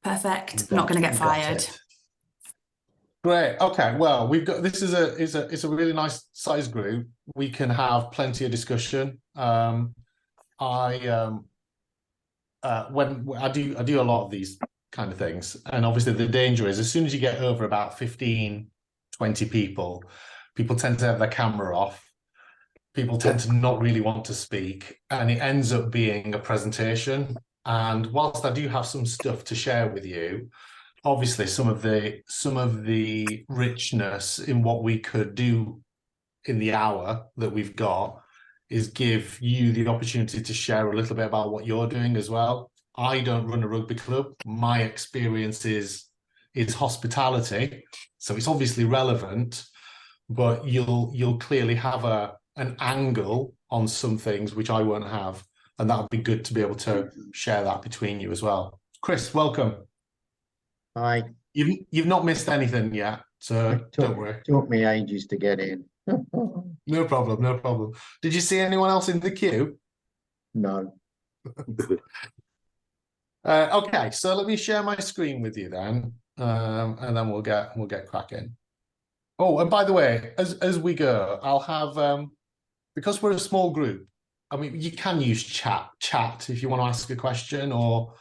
Perfect. Not going to get fired. Great. Okay. Well, we've got this is a really nice size group. We can have plenty of discussion. When I do a lot of these kind of things, and obviously the danger is as soon as you get over about 15, 20 people tend to have their camera off. People tend to not really want to speak, and it ends up being a presentation. And whilst I do have some stuff to share with you, obviously some of the richness in what we could do in the hour that we've got is give you the opportunity to share a little bit about what you're doing as well. I don't run a rugby club. My experience is hospitality, so it's obviously relevant, but you'll clearly have an angle on some things which I won't have, and that would be good to be able to share that between you as well. Chris, welcome. Hi. You've not missed anything yet, so don't worry. It took me ages to get in. No problem, no problem. Did you see anyone else in the queue? No. Okay, so let me share my screen with you then, and then we'll get cracking. Oh, and by the way, as we go, I'll have because we're a small group. I mean, you can use chat if you want to ask a question, or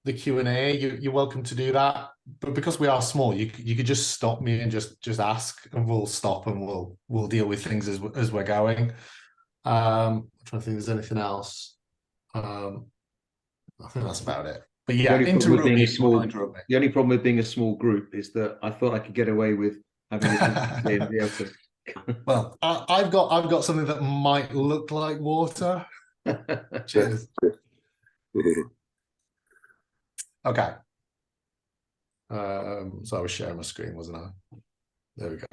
the Q&A. You're welcome to do that. But because we are small, you could just stop me and just ask, and we'll stop and we'll deal with things as we're going. I'm trying to think if there's anything else. I think that's about it. But yeah, the only problem with being a small group is that I thought I could get away with having and be able to. Well, I've got something that might look like water. Cheers. Okay. So I was sharing my screen, wasn't I? There we go.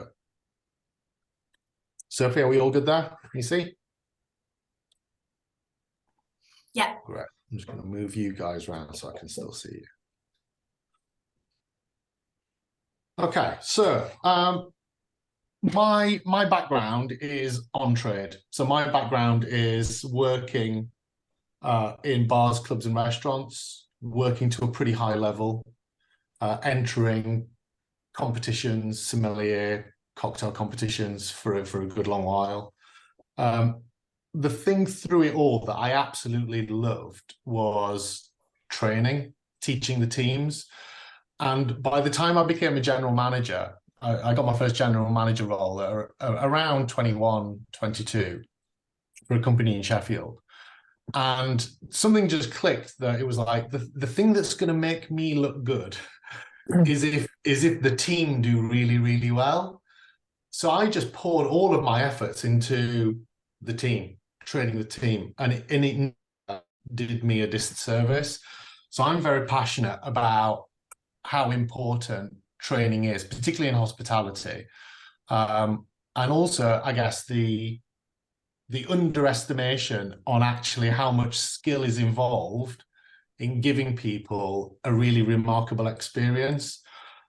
Sophie, are we all good there? Can you see? Yeah. Great. I'm just going to move you guys around so I can still see you. Okay, so my background is on trade. So my background is working in bars, clubs, and restaurants, working to a pretty high level, entering competitions, sommelier, cocktail competitions for a good long while. The thing through it all that I absolutely loved was training, teaching the teams. And by the time I became a general manager, I got my first general manager role at around 21, 22 for a company in Sheffield. And something just clicked that it was like the thing that's going to make me look good is if the team do really, really well. So I just poured all of my efforts into the team, training the team, and it did me a disservice. So I'm very passionate about how important training is, particularly in hospitality. And also, I guess, the underestimation on actually how much skill is involved in giving people a really remarkable experience.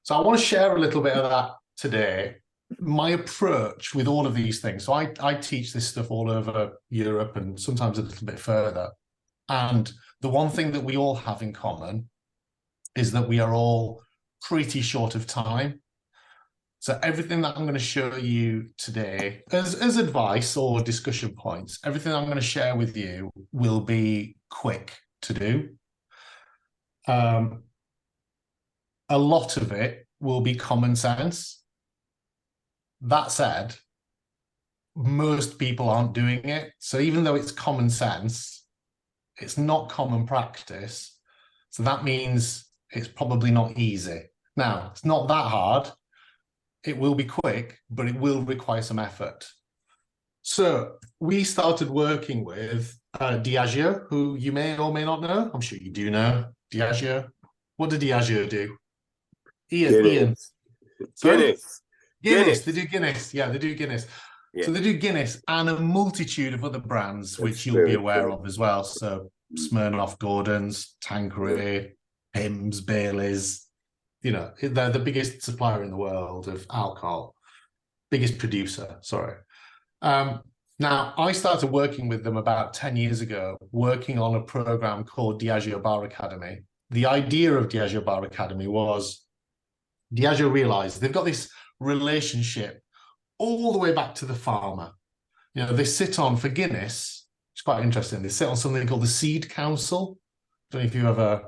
So I want to share a little bit of that today. My approach with all of these things. So I teach this stuff all over Europe and sometimes a little bit further. And the one thing that we all have in common is that we are all pretty short of time. So everything that I'm going to show you today as advice or discussion points, everything I'm going to share with you will be quick to do. A lot of it will be common sense. That said, most people aren't doing it. So even though it's common sense, it's not common practice. So that means it's probably not easy. Now, it's not that hard. It will be quick, but it will require some effort. So we started working with Diageo, who you may or may not know. I'm sure you do know Diageo. What did Diageo do? Ian. Guinness. They do Guinness. Yeah, they do Guinness. Yeah. So they do Guinness and a multitude of other brands, which you'll be aware of as well. So Smirnoff, Gordon's, Tanqueray, Pimm's, Bailey's. You know, they're the biggest supplier in the world of alcohol. Biggest producer, sorry. Now, I started working with them about 10 years ago, working on a program called Diageo Bar Academy. the idea of Diageo Bar Academy was Diageo realized they've got this relationship all the way back to the farmer. You know, they sit on, for Guinness, it's quite interesting, they sit on something called the Seed Council. Don't know if you ever,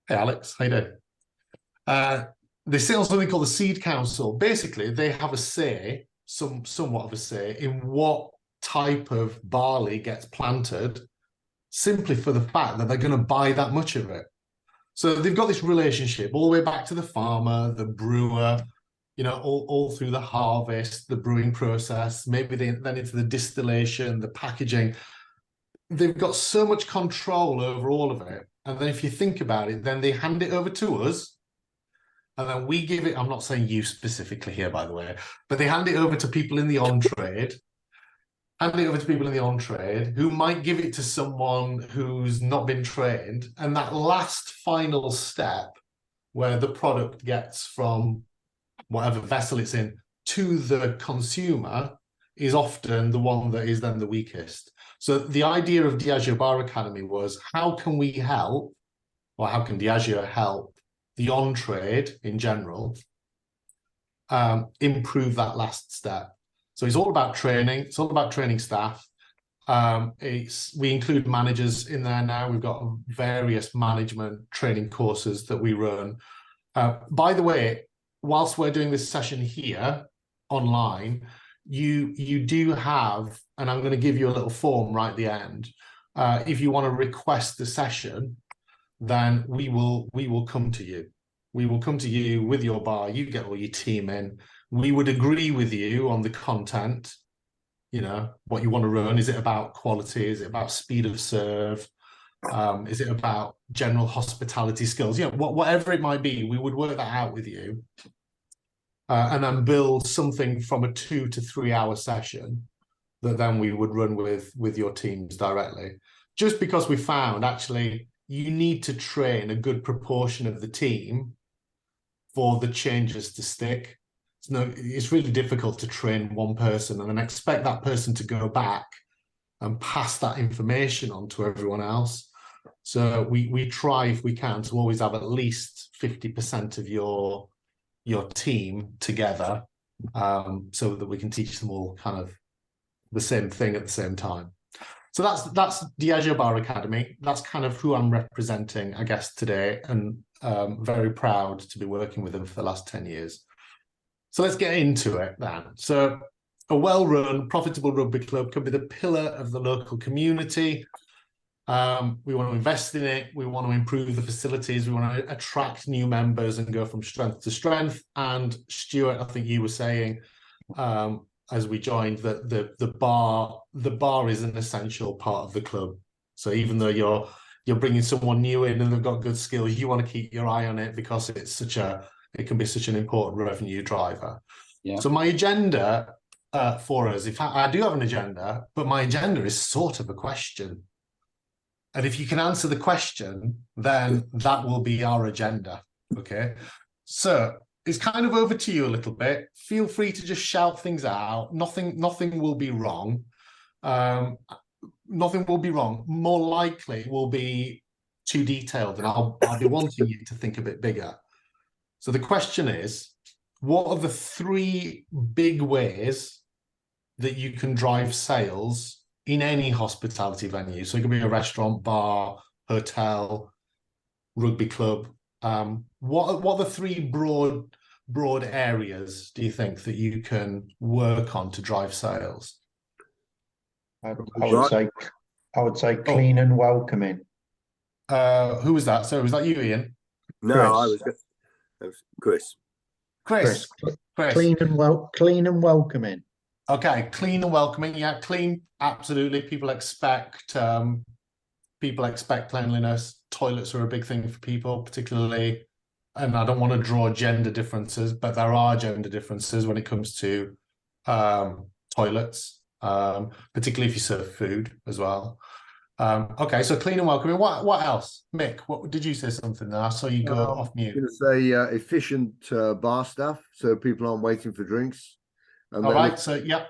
hey Alex, how you doing? They sit on something called the Seed Council. Basically, they have a say, somewhat of a say, in what type of barley gets planted, simply for the fact that they're going to buy that much of it. So they've got this relationship all the way back to the farmer, the brewer, you know, all through the harvest, the brewing process, maybe then into the distillation, the packaging. They've got so much control over all of it. And then if you think about it, then they hand it over to us. And then we give it, I'm not saying you specifically here, by the way, but they hand it over to people in the on-trade, who might give it to someone who's not been trained. And that last final step where the product gets from whatever vessel it's in to the consumer is often the one that is then the weakest. So the idea of Diageo Bar Academy was, how can we help, or how can Diageo help the on-trade in general improve that last step? So it's all about training. It's all about training staff. We include managers in there now. We've got various management training courses that we run. By the way, whilst we're doing this session here online, you do have, and I'm going to give you a little form right at the end. If you want to request the session, then we will come to you. We will come to you with your bar. You get all your team in. We would agree with you on the content, you know, what you want to run. Is it about quality? Is it about speed of serve? Is it about general hospitality skills? You know, whatever it might be, we would work that out with you. And then build something from a 2 to 3 hour session that then we would run with your teams directly. Just because we found actually you need to train a good proportion of the team for the changes to stick. It's really difficult to train one person and then expect that person to go back and pass that information on to everyone else. So we try, if we can, to always have at least 50% of your team together, so that we can teach them all kind of the same thing at the same time. So that's Diageo Bar Academy. That's kind of who I'm representing, I guess, today, and very proud to be working with them for the last 10 years. So let's get into it then. So a well-run, profitable rugby club can be the pillar of the local community. We want to invest in it. We want to improve the facilities. We want to attract new members and go from strength to strength. And Stuart, I think you were saying, as we joined, that the bar is an essential part of the club. So even though you're bringing someone new in and they've got good skills, you want to keep your eye on it because it can be such an important revenue driver. Yeah. So my agenda for us, in fact, I do have an agenda, but my agenda is sort of a question. And if you can answer the question, then that will be our agenda. Okay. So it's kind of over to you a little bit. Feel free to just shout things out. Nothing will be wrong. Nothing will be wrong. More likely it will be too detailed, and I'll be wanting you to think a bit bigger. So the question is, what are the 3 big ways that you can drive sales in any hospitality venue? So it could be a restaurant, bar, hotel, rugby club. What are the 3 broad areas do you think that you can work on to drive sales? I would say clean and welcoming. Who was that? So was that you, Ian? No, it was Chris. Chris. Clean and welcoming. Okay, clean and welcoming. Yeah, clean. Absolutely. People expect cleanliness. Toilets are a big thing for people, particularly. And I don't want to draw gender differences, but there are gender differences when it comes to toilets, particularly if you serve food as well. Okay, so clean and welcoming. What else? Mick, what did you say something there? I saw you go off mute. I'm going to say efficient bar staff, so people aren't waiting for drinks. And All right, so yeah.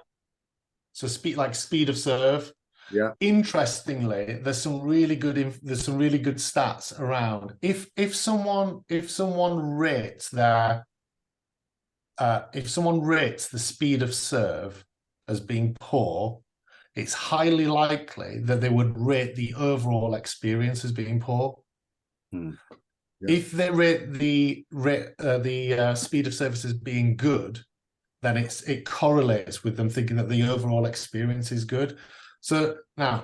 So speed of serve. Yeah. Interestingly, there's some really good stats around. If someone rates the speed of serve as being poor, it's highly likely that they would rate the overall experience as being poor. Yeah. If they rate the speed of service as being good, then it correlates with them thinking that the overall experience is good. So now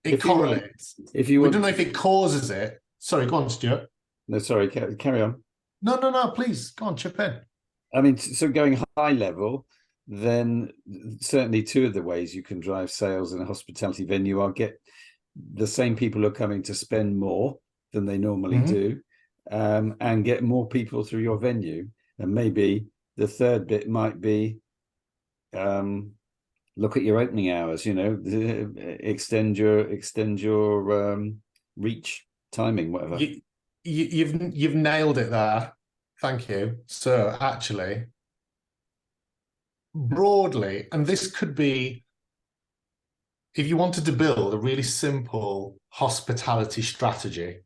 it correlates. We don't know if it causes it. Sorry, go on, Stuart. No, sorry, carry on. No, please go on, chip in. I mean, so going high level, then certainly two of the ways you can drive sales in a hospitality venue are get the same people who are coming to spend more than they normally do, and get more people through your venue. And maybe the third bit might be look at your opening hours, extend your reach, timing, whatever. You've nailed it there. Thank you. So actually, broadly, and this could be, if you wanted to build a really simple hospitality strategy,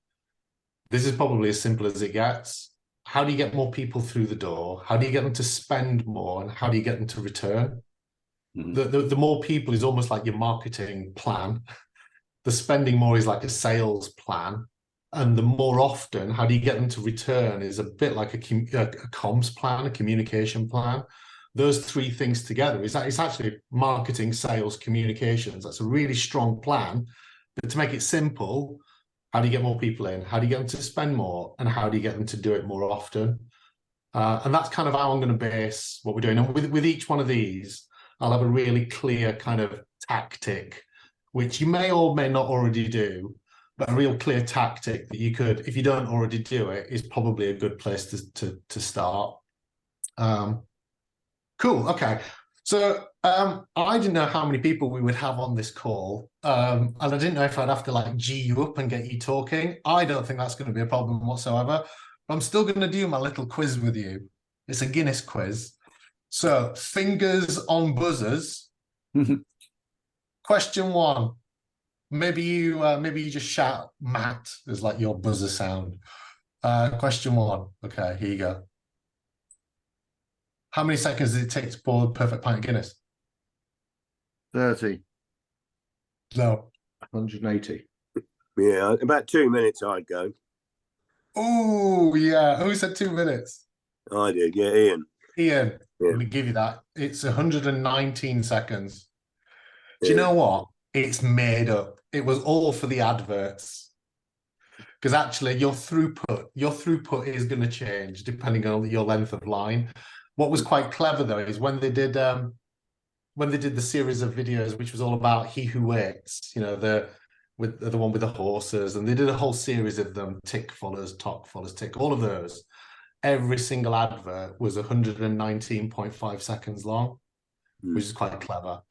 this is probably as simple as it gets. How do you get more people through the door? How do you get them to spend more? And how do you get them to return? The more people is almost like your marketing plan. The spending more is like a sales plan. And the more often, how do you get them to return is a bit like a comms plan, a communication plan. Those three things together it's actually marketing, sales, communications. That's a really strong plan. But to make it simple, how do you get more people in? How do you get them to spend more? And how do you get them to do it more often? And that's kind of how I'm going to base what we're doing. And with each one of these, I'll have a really clear kind of tactic, which you may or may not already do, but a real clear tactic that you could, if you don't already do it, is probably a good place to start. Cool. Okay. So I didn't know how many people we would have on this call. And I didn't know if I'd have to like G you up and get you talking. I don't think that's going to be a problem whatsoever. But I'm still going to do my little quiz with you. It's a Guinness quiz. So fingers on buzzers. Question one. Maybe you just shout Matt as like your buzzer sound. Question one. Okay, here you go. How many seconds does it take to pour a perfect pint of Guinness? 30. No. 180. Yeah, about 2 minutes I'd go. Oh, yeah. Who said 2 minutes? I did, yeah, Ian. Ian, Yeah. I'm going to give you that. It's 119 seconds. Do Yeah. you know what? It's made up. It was all for the adverts. Because actually your throughput is going to change depending on your length of line. What was quite clever though is when they did the series of videos, which was all about He Who Waits, the one with the horses, and they did a whole series of them, tick follows, tock follows, tick, all of those. Every single advert was 119.5 seconds long, which is quite clever.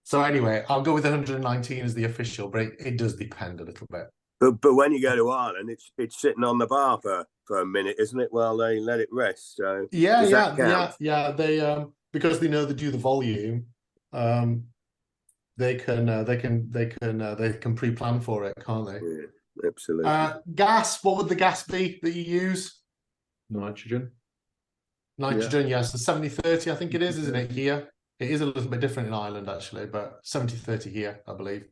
So anyway, I'll go with 119 as the official, but it does depend a little bit. But when you go to Ireland, it's sitting on the bar for a minute, isn't it? While they let it rest. So yeah. They because they know they do the volume, they can pre-plan for it, can't they? Yeah, absolutely. Gas. What would the gas be that you use? Nitrogen. Nitrogen, yes. The 70-30, I think it is, isn't it? Here, it is a little bit different in Ireland actually, but 70-30 here, I believe.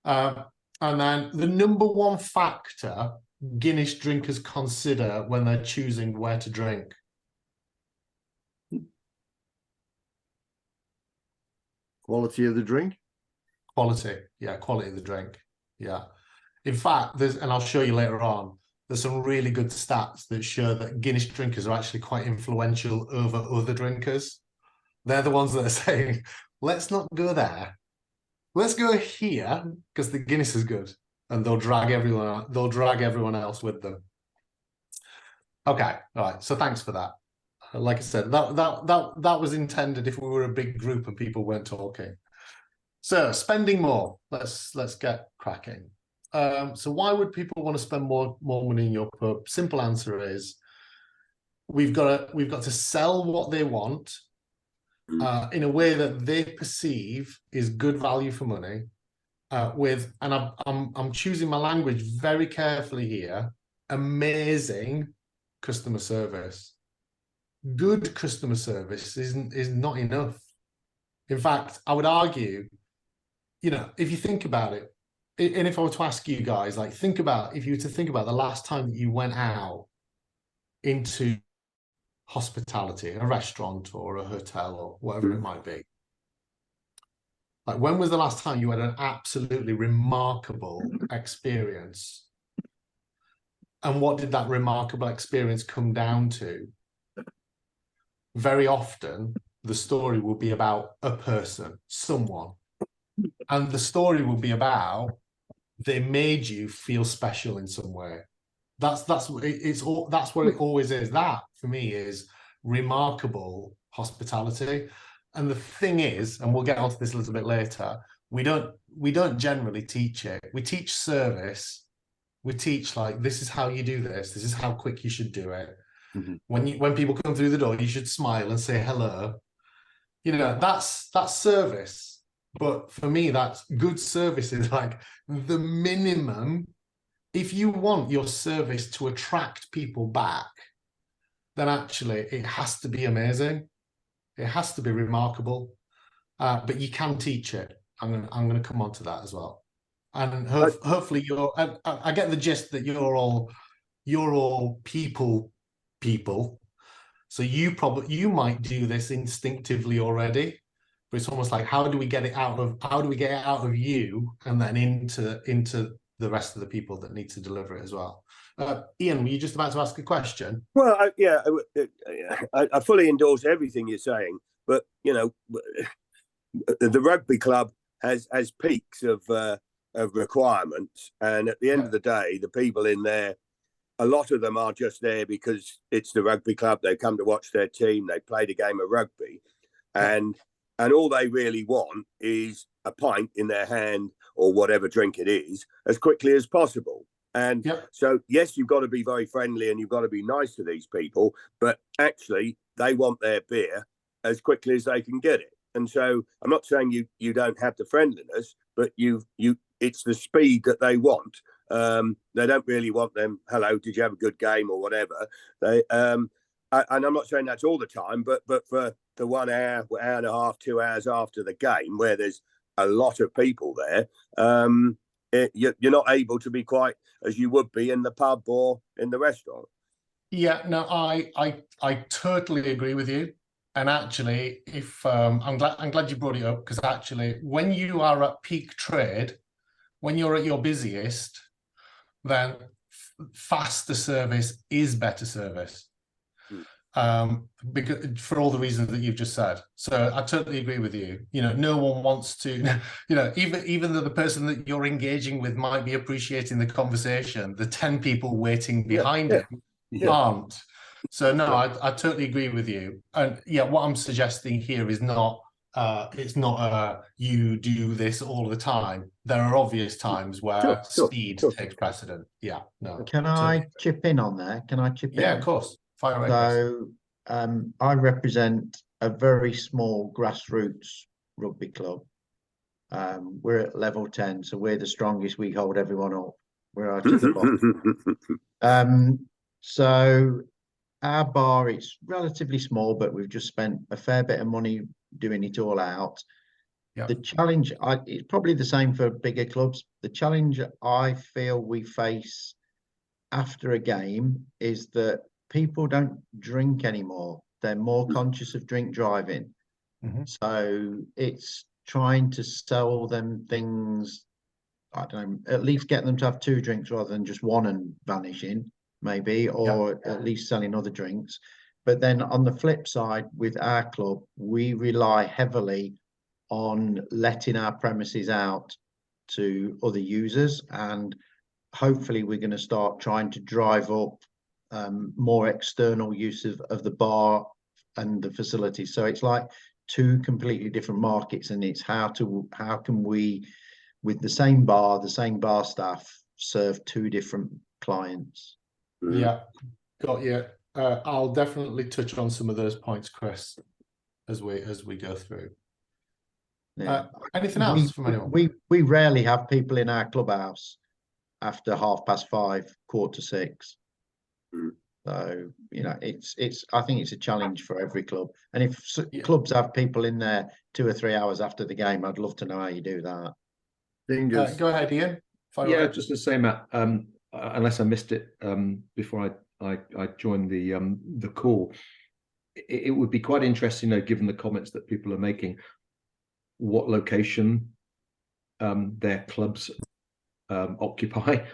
And then the number one factor Guinness drinkers consider when they're choosing where to drink. Quality of the drink? Quality. Yeah, quality of the drink. Yeah. In fact, and I'll show you later on, there's some really good stats that show that Guinness drinkers are actually quite influential over other drinkers. They're the ones that are saying, let's not go there. Let's go here because the Guinness is good, and they'll drag everyone else with them. Okay, all right. So thanks for that. Like I said, that was intended if we were a big group and people weren't talking. So spending more. Let's get cracking. So why would people want to spend more money in your pub? Simple answer is we've got to sell what they want, in a way that they perceive is good value for money, and I'm choosing my language very carefully here, amazing customer service. Good customer service is not enough. In fact, I would argue, if you think about it, and if I were to ask you guys, like, if you were to think about the last time that you went out into hospitality, a restaurant or a hotel or whatever it might be, like, when was the last time you had an absolutely remarkable experience? And what did that remarkable experience come down to? Very often, the story will be about a person, someone. And the story will be about they made you feel special in some way. That's what it always is. That, for me, is remarkable hospitality. And the thing is, and we'll get onto this a little bit later, we don't generally teach it. We teach service. We teach, like, this is how you do this. This is how quick you should do it. Mm-hmm. When people come through the door, you should smile and say hello. That's service. But for me, that's good service is like the minimum. If you want your service to attract people back, then actually it has to be amazing. It has to be remarkable. But you can teach it. I'm going to come on to that as well. And hopefully I get the gist that you're all people. So you might do this instinctively already, but it's almost like, how do we get it out of you and then into the rest of the people that need to deliver it as well. Ian, were you just about to ask a question? Well, I fully endorse everything you're saying, but the rugby club has peaks of requirements, and at the end of the day, the people in there, a lot of them are just there because it's the rugby club. They come to watch their team. They played a game of rugby, and all they really want is a pint in their hand or whatever drink it is as quickly as possible. And so, yes, you've got to be very friendly and you've got to be nice to these people, but actually they want their beer as quickly as they can get it. And so I'm not saying you don't have the friendliness, but it's the speed that they want. They don't really want them, hello, did you have a good game or whatever. And I'm not saying that's all the time, but for the 1 hour, hour and a half, 2 hours after the game, where there's a lot of people there, you're not able to be quite as you would be in the pub or in the restaurant. Yeah, no, I totally agree with you. And actually, if I'm glad you brought it up, because actually, when you are at peak trade, when you're at your busiest, then faster service is better service. Because for all the reasons that you've just said. So I totally agree with you. No one wants to, even though the person that you're engaging with might be appreciating the conversation, the 10 people waiting behind it aren't. So no, I totally agree with you. And what I'm suggesting here is not, it's not you do this all the time. There are obvious times where speed takes precedent. Yeah, no. Can I chip in on there? Can I chip in? Yeah, of course. Fire away. So I represent a very small grassroots rugby club. We're at level 10, so we're the strongest. We hold everyone up. We're out at the bottom. So our bar, it's relatively small, but we've just spent a fair bit of money doing it all out. Yep. The challenge, it's probably the same for bigger clubs. The challenge I feel we face after a game is that people don't drink anymore. They're more conscious of drink driving. So it's trying to sell them things, I don't know, at least get them to have 2 drinks rather than just one and vanishing, maybe, or at least selling other drinks. But then on the flip side, with our club, we rely heavily on letting our premises out to other users, and hopefully we're going to start trying to drive up more external use of the bar and the facility. So it's like 2 completely different markets, and it's how can we, with the same bar staff, serve 2 different clients. Yeah, got you. I'll definitely touch on some of those points, Chris, as we go through. Yeah. Anything else from anyone? We rarely have people in our clubhouse after 5:30, 5:45. So, you know, I think it's a challenge for every club. And if clubs have people in there 2 or 3 hours after the game, I'd love to know how you do that. Go ahead, Ian. Yeah, just to say, Matt, unless I missed it before I joined the call, it would be quite interesting, given the comments that people are making, what location their clubs occupy.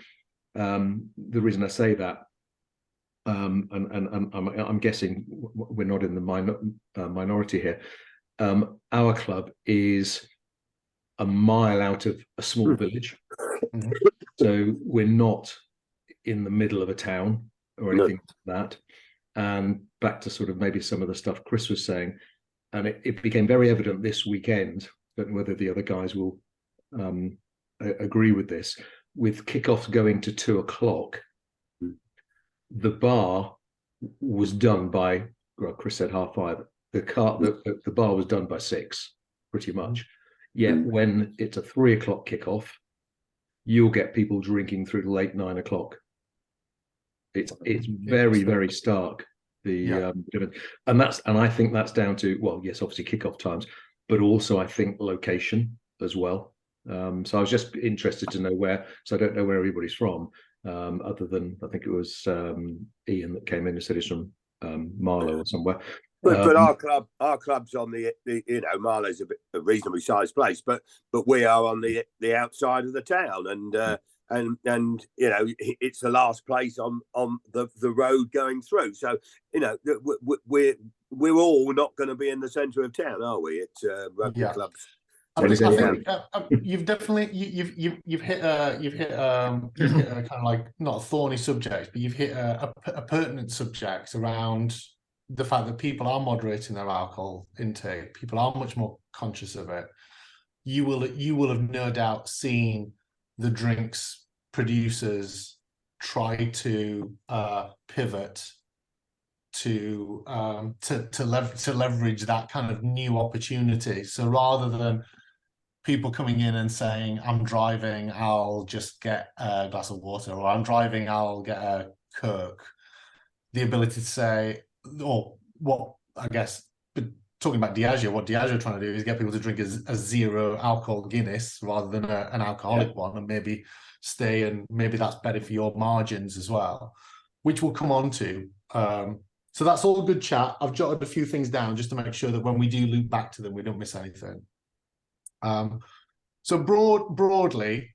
The reason I say that, and I'm guessing we're not in the minority here. Our club is a mile out of a small village, so we're not in the middle of a town or anything like that. And back to sort of maybe some of the stuff Chris was saying, and it became very evident this weekend, don't know whether the other guys will agree with this, with kickoffs going to 2 o'clock, the bar was done by, well, Chris said 5:30. The bar was done by 6, pretty much. Yet when it's a 3 o'clock kickoff, you'll get people drinking through the late 9 o'clock. It's very, very stark. And I think that's down to, well, yes, obviously kickoff times, but also I think location as well. So I was just interested to know where. So I don't know where everybody's from, other than I think it was Ian that came in and said he's from Marlow or somewhere. But our club's on the Marlow's a reasonably sized place, but we are on the outside of the town, and it's the last place on the road going through. So we're all not going to be in the centre of town, are we? It's rugby clubs. I think you've definitely you've hit a kind of like, not a thorny subject, but you've hit a pertinent subject around the fact that people are moderating their alcohol intake. People are much more conscious of it. You will have no doubt seen the drinks producers try to pivot to leverage that kind of new opportunity. So rather than people coming in and saying, I'm driving, I'll just get a glass of water, or I'm driving, I'll get a Coke, the ability to say, or what I guess, but talking about Diageo, what Diageo are trying to do is get people to drink a 0 alcohol Guinness rather than an alcoholic one, and maybe stay, and maybe that's better for your margins as well, which we'll come on to. So that's all good chat. I've jotted a few things down just to make sure that when we do loop back to them, we don't miss anything. So broadly,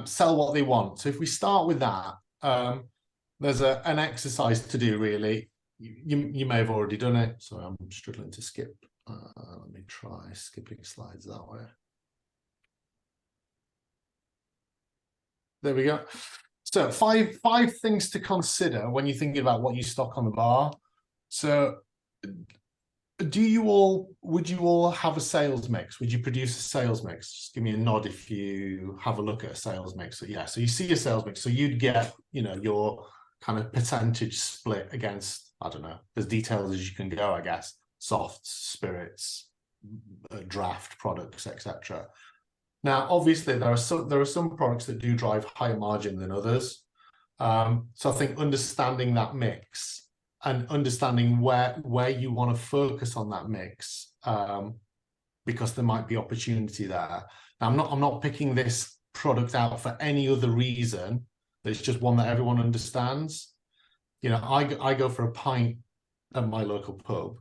sell what they want. So if we start with that, there's an exercise to do, really. You may have already done it, so I'm struggling to skip. Let me try skipping slides that way. There we go. So five things to consider when you're thinking about what you stock on the bar. So would you all have a sales mix? Would you produce a sales mix? Just give me a nod if you have a look at a sales mix. So yeah, so you see a sales mix. So you'd get, your kind of percentage split against, I don't know, as detailed as you can go, I guess, softs, spirits, draft products, etc. Now, obviously, there are some products that do drive higher margin than others. So I think understanding that mix and understanding where you want to focus on that mix, because there might be opportunity there. Now, I'm not picking this product out for any other reason. It's just one that everyone understands. I go for a pint at my local pub,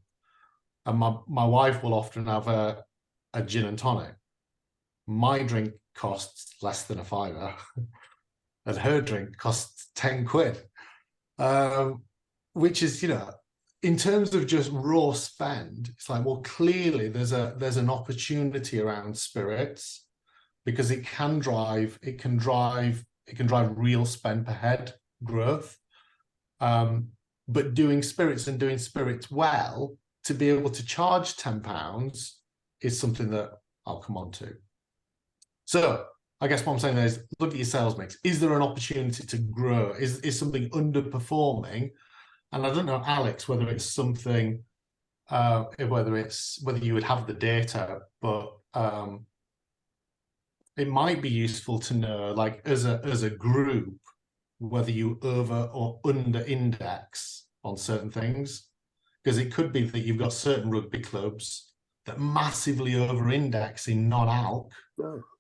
and my wife will often have a gin and tonic. My drink costs less than a £5, and her drink costs 10 quid. Which is, in terms of just raw spend, it's like, well, clearly there's an opportunity around spirits, because it can drive real spend per head growth. But doing spirits and doing spirits well, to be able to charge £10 is something that I'll come on to. So I guess what I'm saying there is, look at your sales mix. Is there an opportunity to grow? Is something underperforming? And I don't know, Alex, whether it's something whether you would have the data, but it might be useful to know, like as a group, whether you over or under index on certain things, because it could be that you've got certain rugby clubs that massively over index in non-alc,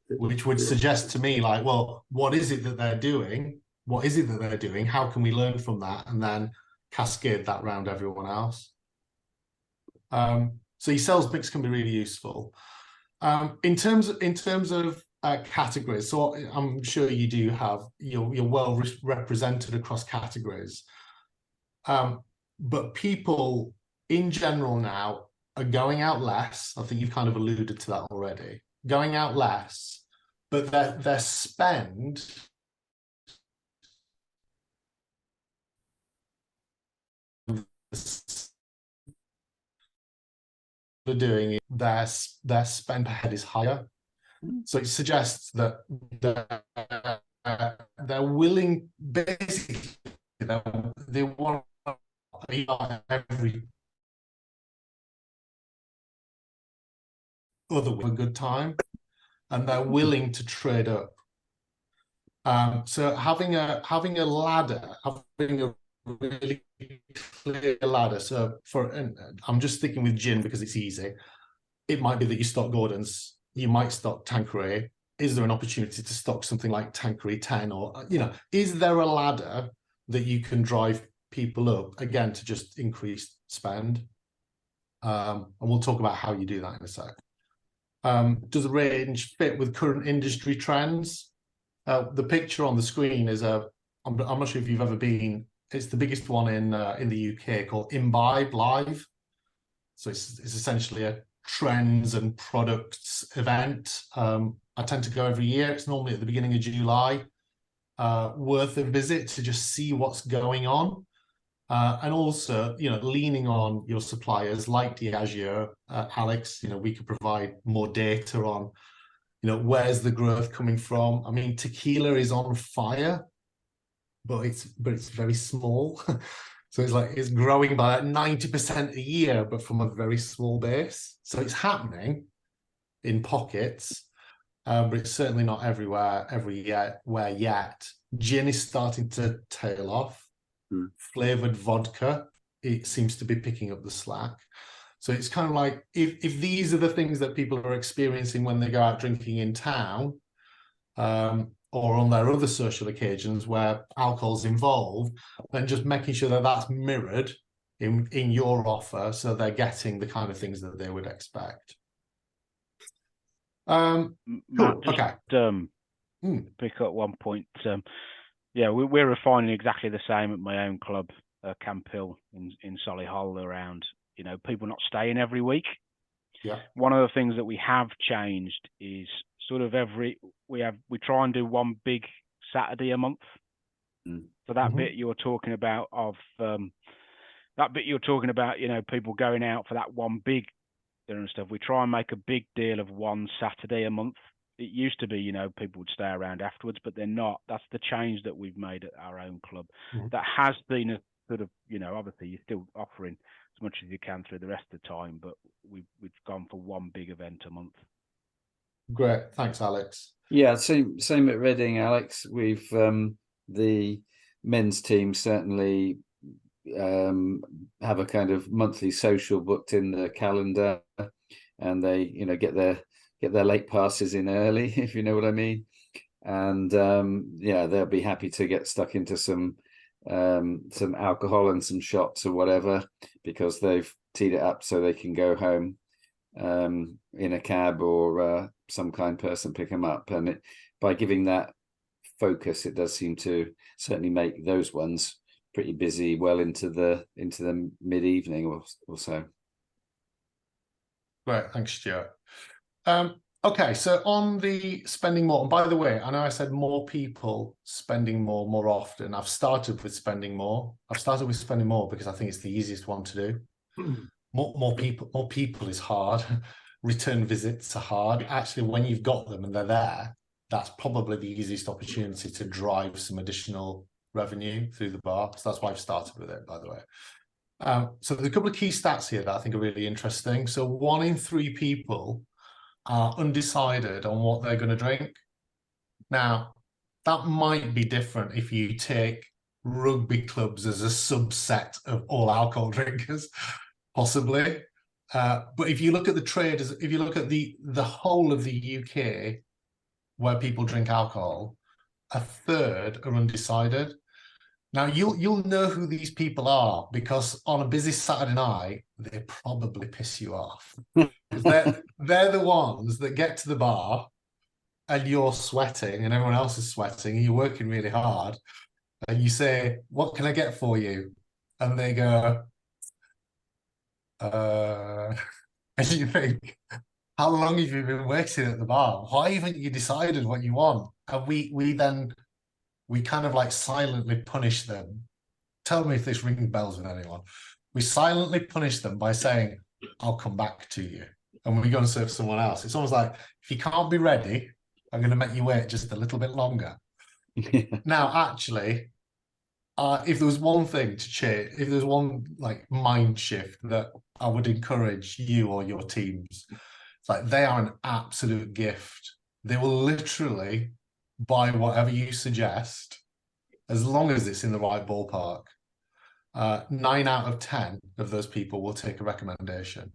which would suggest to me, like, well, what is it that they're doing? What is it that they're doing? How can we learn from that and then cascade that around everyone else? So your sales mix can be really useful. In terms of categories, so I'm sure you do have, you're well represented across categories, but people in general now are going out less. I think you've kind of alluded to that already. Going out less, but their spend they're doing, their spend per head is higher. So it suggests that they're willing, basically, they want every other a good time, and they're willing to trade up. So having a ladder, having a really clear ladder. So I'm just sticking with gin because it's easy. It might be that you stock Gordon's, you might stock Tanqueray. Is there an opportunity to stock something like Tanqueray 10, or is there a ladder that you can drive people up again to just increase spend? And we'll talk about how you do that in a sec. Does the range fit with current industry trends? The picture on the screen is I'm not sure if you've ever been. It's the biggest one in the UK, called Imbibe Live. So it's essentially a trends and products event. I tend to go every year. It's normally at the beginning of July. Worth a visit to just see what's going on, and also leaning on your suppliers like Diageo, Alex. We could provide more data on where's the growth coming from. I mean, tequila is on fire, but it's very small. So it's growing by 90% a year, but from a very small base. So it's happening in pockets, but it's certainly not everywhere yet. Gin is starting to tail off. Flavored vodka, it seems to be picking up the slack. So it's kind of like, if these are the things that people are experiencing when they go out drinking in town, or on their other social occasions where alcohol's involved, then just making sure that that's mirrored in your offer, so they're getting the kind of things that they would expect. Matt, cool. Okay. Pick up one point. Yeah, we're refining exactly the same at my own club, Camp Hill in Solihull, around people not staying every week. Yeah. One of the things that we have changed is sort of we try and do one big Saturday a month. So that bit you're talking about people going out for that one big dinner and stuff. We try and make a big deal of one Saturday a month. It used to be, people would stay around afterwards, but they're not. That's the change that we've made at our own club. That has been a sort of, obviously you're still offering as much as you can through the rest of the time, but we've gone for one big event a month. Great, thanks, Alex. Yeah, same at Reading, Alex. We've the men's team certainly have a kind of monthly social booked in the calendar, and they get their late passes in early, if you know what I mean. And they'll be happy to get stuck into some alcohol and some shots or whatever, because they've teed it up so they can go home in a cab, or some kind person pick them up. And by giving that focus, it does seem to certainly make those ones pretty busy well into the mid-evening or so. Great, thanks, Stuart. Okay, so on the spending more, and by the way, I know I said more people spending more often. I've started with spending more. Because I think it's the easiest one to do. More people is hard. Return visits are hard. Actually, when you've got them and they're there, that's probably the easiest opportunity to drive some additional revenue through the bar. So that's why I've started with it, by the way. So there's a couple of key stats here that I think are really interesting. So 1 in 3 people are undecided on what they're going to drink. Now, that might be different if you take rugby clubs as a subset of all alcohol drinkers, possibly. But if you look at the trade, if you look at the whole of the UK where people drink alcohol, a third are undecided. Now you'll know who these people are, because on a busy Saturday night, they probably piss you off. They're the ones that get to the bar and you're sweating and everyone else is sweating and you're working really hard, and you say, "What can I get for you?" And they go, and you think, how long have you been waiting at the bar? Why haven't you decided what you want? And we kind of like silently punish them. Tell me if this rings bells with anyone. We silently punish them by saying, "I'll come back to you." And we go and serve someone else. It's almost like, if you can't be ready, I'm going to make you wait just a little bit longer. Now, actually, if there was one thing to change, if there's one like mind shift that I would encourage you or your teams, it's like they are an absolute gift. They will literally buy whatever you suggest, as long as it's in the right ballpark. 9 out of 10 of those people will take a recommendation.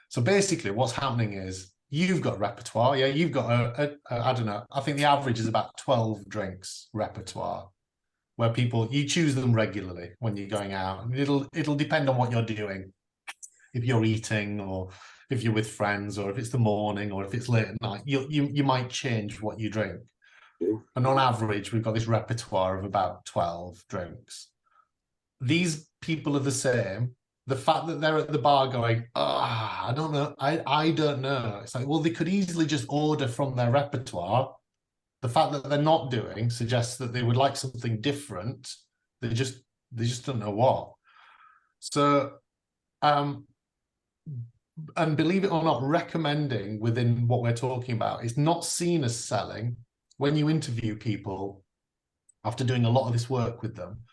So basically what's happening is you've got repertoire. Yeah, you've got I don't know, I think the average is about 12 drinks repertoire, where you choose them regularly when you're going out. And it'll depend on what you're doing. If you're eating, or if you're with friends, or if it's the morning, or if it's late at night, you might change what you drink. And on average, we've got this repertoire of about 12 drinks. These people are the same. The fact that they're at the bar going, I don't know, I don't know. It's like, well, they could easily just order from their repertoire. The fact that they're not doing suggests that they would like something different. They just don't know what. So, and believe it or not, recommending within what we're talking about is not seen as selling. When you interview people, after doing a lot of this work with them,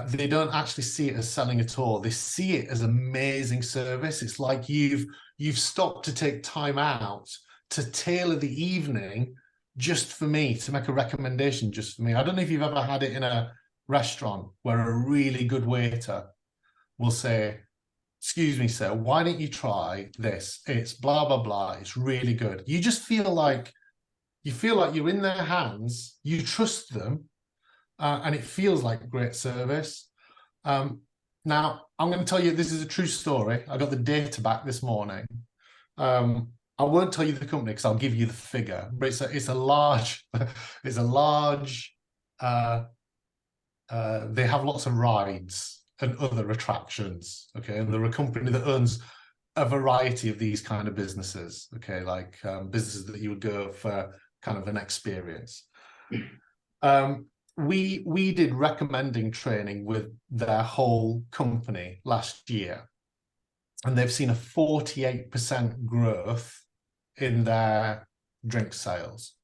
they don't actually see it as selling at all. They see it as amazing service. It's like you've stopped to take time out to tailor the evening just for me, to make a recommendation just for me. I don't know if you've ever had it in a restaurant where a really good waiter will say, "Excuse me, sir, why don't you try this? It's blah, blah, blah. It's really good." You just feel like you're in their hands, you trust them, and it feels like great service. Now, I'm going to tell you, this is a true story. I got the data back this morning. I won't tell you the company because I'll give you the figure, but it's a large, they have lots of rides and other attractions, okay? And they're a company that owns a variety of these kind of businesses, okay? Like businesses that you would go for kind of an experience. We did recommending training with their whole company last year, and they've seen a 48% growth in their drink sales.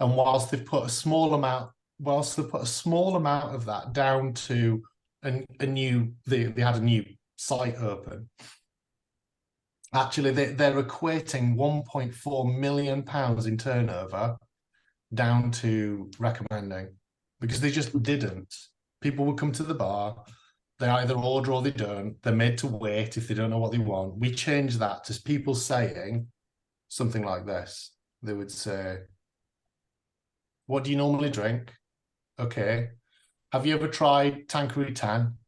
And whilst they've put a small amount of that down to they had a new site open. Actually, they're equating £1.4 million in turnover down to recommending, because they just didn't. People would come to the bar, they either order or they don't. They're made to wait if they don't know what they want. We changed that to people saying something like this. They would say, "What do you normally drink?" "Okay." "Have you ever tried Tanqueray 10?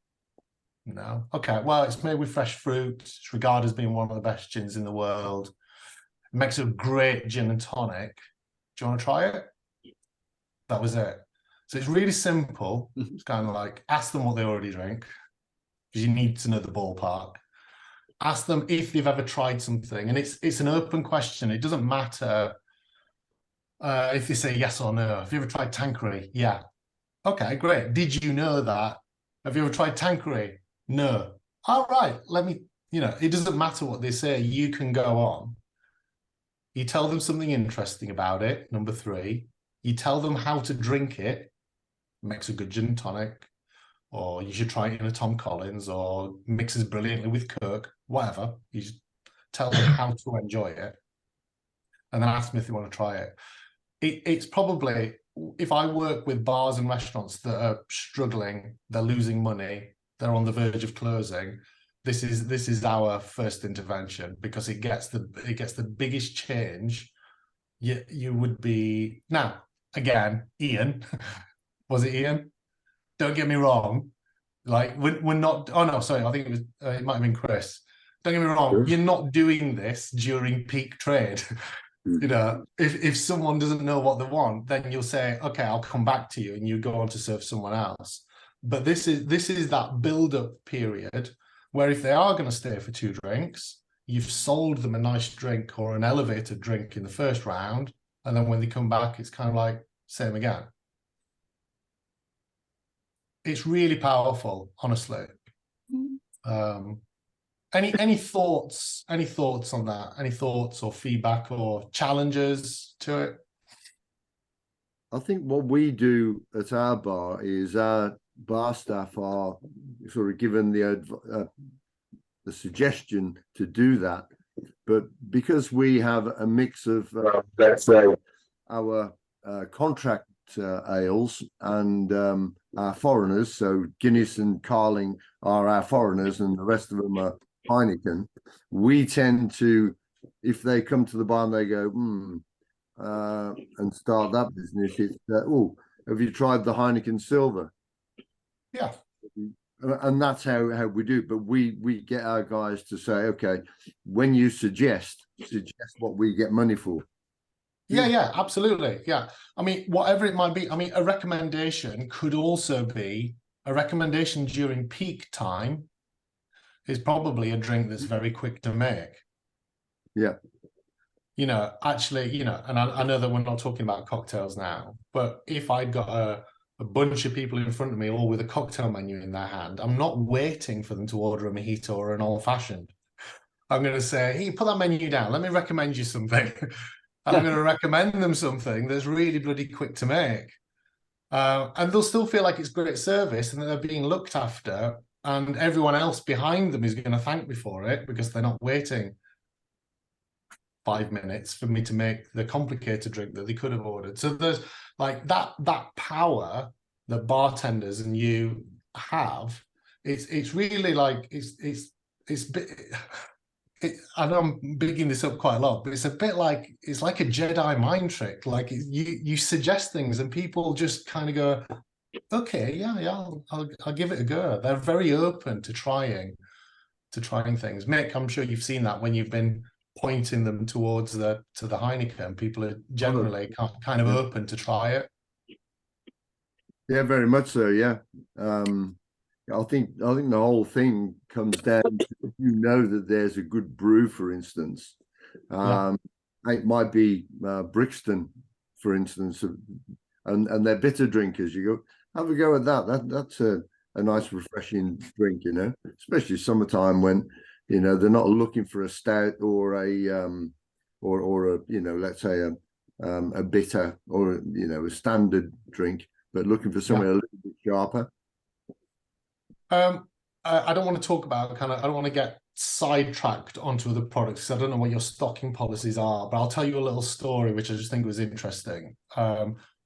"No." "Okay, well, it's made with fresh fruit. It's regarded as being one of the best gins in the world. It makes a great gin and tonic. Do you want to try it?" That was it. So it's really simple. It's kind of like, ask them what they already drink, because you need to know the ballpark. Ask them if they've ever tried something, and it's an open question. It doesn't matter if they say yes or no. "Have you ever tried Tanqueray?" "Yeah." "Okay, great. Did you know that?" "Have you ever tried Tanqueray?" "No." "All right, it doesn't matter what they say. You can go on. You tell them something interesting about it. Number 3, you tell them how to drink it. Makes a good gin and tonic. or you should try it in a Tom Collins, or mixes brilliantly with Kirk, whatever. You just tell them how to enjoy it, and then ask them if they want to try it. It's probably, if I work with bars and restaurants that are struggling, they're losing money, they're on the verge of closing, this is our first intervention, because it gets the biggest change. You would be, now again, Ian, was it Ian? Don't get me wrong, like we're not. Oh no, sorry, I think it might have been Chris. Don't get me wrong, you're not doing this during peak trade. You know, if someone doesn't know what they want, then you'll say, okay, I'll come back to you, and you go on to serve someone else. But this is that build-up period where if they are going to stay for 2 drinks, you've sold them a nice drink or an elevated drink in the first round, and then when they come back, it's kind of like same again. It's really powerful, honestly. Any thoughts on that? Any thoughts or feedback or challenges to it? I think what we do at our bar is our bar staff are sort of given the suggestion to do that, but because we have a mix of let's say our contract ales and our foreigners, so Guinness and Carling are our foreigners and the rest of them are Heineken, we tend to, if they come to the bar and they go and start that business, it's oh, have you tried the Heineken Silver? Yeah. And that's how we do. But we get our guys to say, okay, when you suggest what we get money for. Yeah, absolutely. Yeah. I mean, whatever it might be. I mean, a recommendation could also be a recommendation during peak time is probably a drink that's very quick to make. Yeah. You know, actually, you know, and I know that we're not talking about cocktails now, but if I got a bunch of people in front of me all with a cocktail menu in their hand, I'm not waiting for them to order a mojito or an old fashioned. I'm going to say, hey, put that menu down. Let me recommend you something. And I'm going to recommend them something that's really bloody quick to make. And they'll still feel like it's great service and that they're being looked after, and everyone else behind them is going to thank me for it because they're not waiting 5 minutes for me to make the complicated drink that they could have ordered. So there's like that power that bartenders and you have. It's really like I know I'm bigging this up quite a lot, but it's a bit like, it's like a Jedi mind trick. Like you suggest things and people just kind of go, okay, yeah, I'll give it a go. They're very open to trying things. Mick, I'm sure you've seen that when you've been pointing them towards the Heineken. People are generally kind of open to try it. Yeah, very much so. Yeah. I think the whole thing comes down to, if you know that there's a good brew, for instance. It might be Brixton, for instance, and they're bitter drinkers. You go, have a go at that. That's a nice refreshing drink, you know, especially summertime when, you know, they're not looking for a stout or a you know, let's say a bitter or, you know, a standard drink, but looking for something a little bit sharper. I don't want to talk about I don't want to get sidetracked onto other products because I don't know what your stocking policies are, but I'll tell you a little story which I just think was interesting.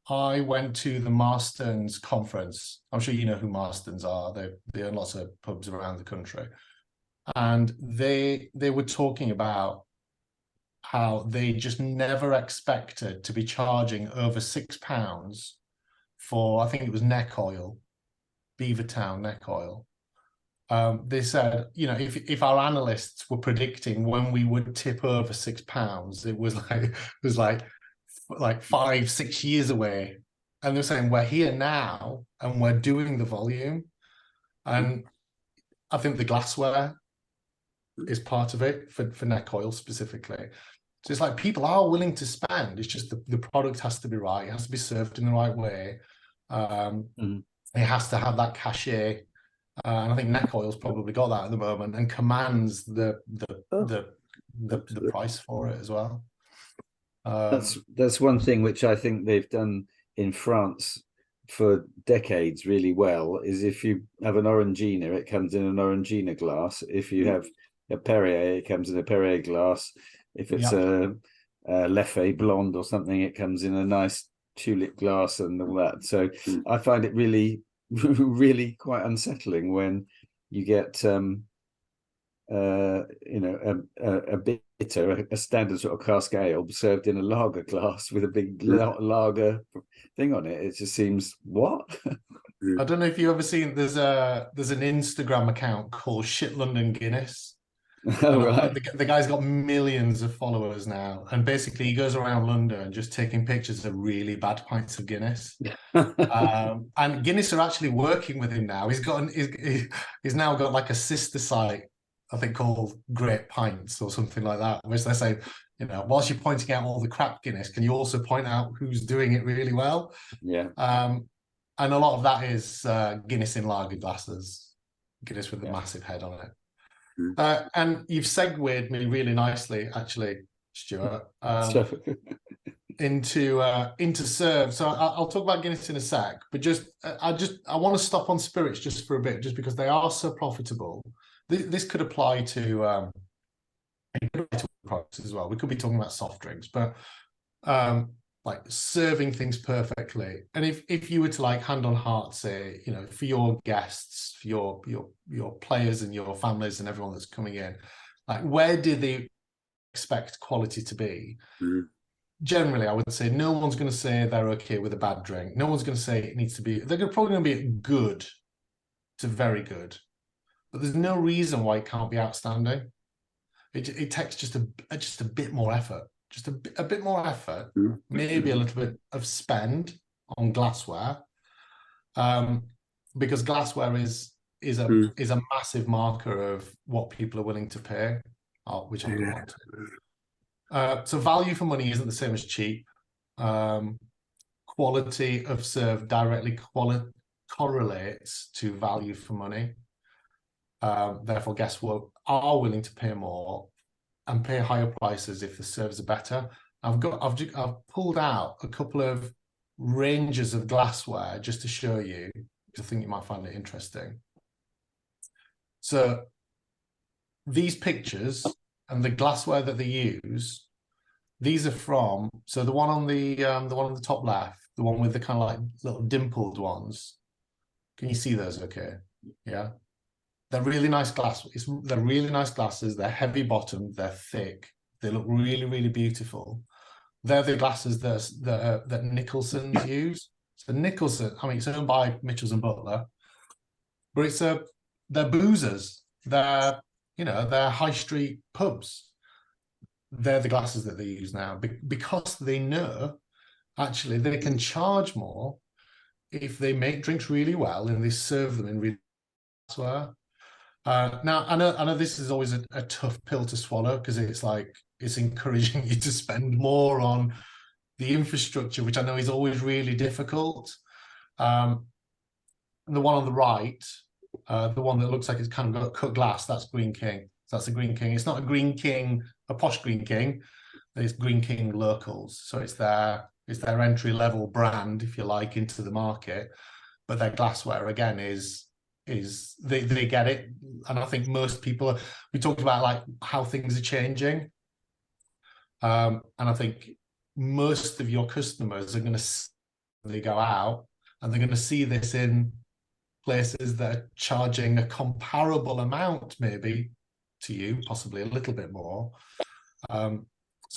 I went to the Marston's conference. I'm sure you know who Marston's are. They own lots of pubs around the country. And they were talking about how they just never expected to be charging over £6 for, I think it was neck oil, Beavertown neck oil. They said, you know, if our analysts were predicting when we would tip over £6, it was like 5-6 years away. And they're saying we're here now and we're doing the volume. And I think the glassware is part of it for neck oil specifically. So it's like people are willing to spend. It's just the product has to be right. It has to be served in the right way. It has to have that cachet. And I think neck oil's probably got that at the moment and commands the price for it as well. That's one thing which I think they've done in France for decades really well is if you have an Orangina, it comes in an Orangina glass. If you have a Perrier, it comes in a Perrier glass. If it's a Leffe blonde or something, it comes in a nice tulip glass and all that. So I find it really, really quite unsettling when you get you know, a bitter, a standard sort of cask ale served in a lager glass with a big lager thing on it. It just seems, what? I don't know if you've ever seen, there's an Instagram account called Shit London Guinness. Oh, right. The guy's got millions of followers now, and basically he goes around London just taking pictures of really bad pints of Guinness. And Guinness are actually working with him now. He's now got like a sister site, I think, called Great Pints or something like that, which they say, you know, whilst you're pointing out all the crap Guinness, can you also point out who's doing it really well? Yeah. And a lot of that is Guinness in lager glasses, Guinness with a massive head on it. And you've segued me really nicely, actually, Stuart, into serve. So I'll talk about Guinness in a sec, but I want to stop on spirits just for a bit, just because they are so profitable. This could apply to products as well. We could be talking about soft drinks, but like serving things perfectly. And if you were to, like, hand on heart say, you know, for your guests, for your players and your families and everyone that's coming in, like, where do they expect quality to be? Generally, I would say no one's going to say they're okay with a bad drink. No one's going to say it needs to be. They're probably going to be good to very good, but there's no reason why it can't be outstanding. It takes just a bit more effort. Just a bit more effort, maybe a little bit of spend on glassware, because glassware is a massive marker of what people are willing to pay, which I want to. So value for money isn't the same as cheap. Quality of serve directly correlates to value for money. Therefore, guests are willing to pay more and pay higher prices if the serves are better. I've pulled out a couple of ranges of glassware just to show you, because I think you might find it interesting. So these pictures and the glassware that they use, these are from, so the one on the top left, the one with the kind of like little dimpled ones. Can you see those okay? Yeah. They're really nice glass. They're really nice glasses. They're heavy bottomed. They're thick. They look really, really beautiful. They're the glasses that Nicholson's use. So Nicholson, I mean, it's owned by Mitchells and Butler, but they're boozers. They're high street pubs. They're the glasses that they use now because they know actually they can charge more if they make drinks really well and they serve them in really glassware. Now, I know this is always a tough pill to swallow, because it's encouraging you to spend more on the infrastructure, which I know is always really difficult. The one on the right, the one that looks like it's kind of got cut glass, that's Green King. So that's a Green King. It's not a Green King, a posh Green King. It's Green King locals. So it's their entry-level brand, if you like, into the market. But their glassware, again, is they get it. And I think most people, we talked about like how things are changing, and I think most of your customers are going to, they go out and they're going to see this in places that are charging a comparable amount maybe to you, possibly a little bit more. So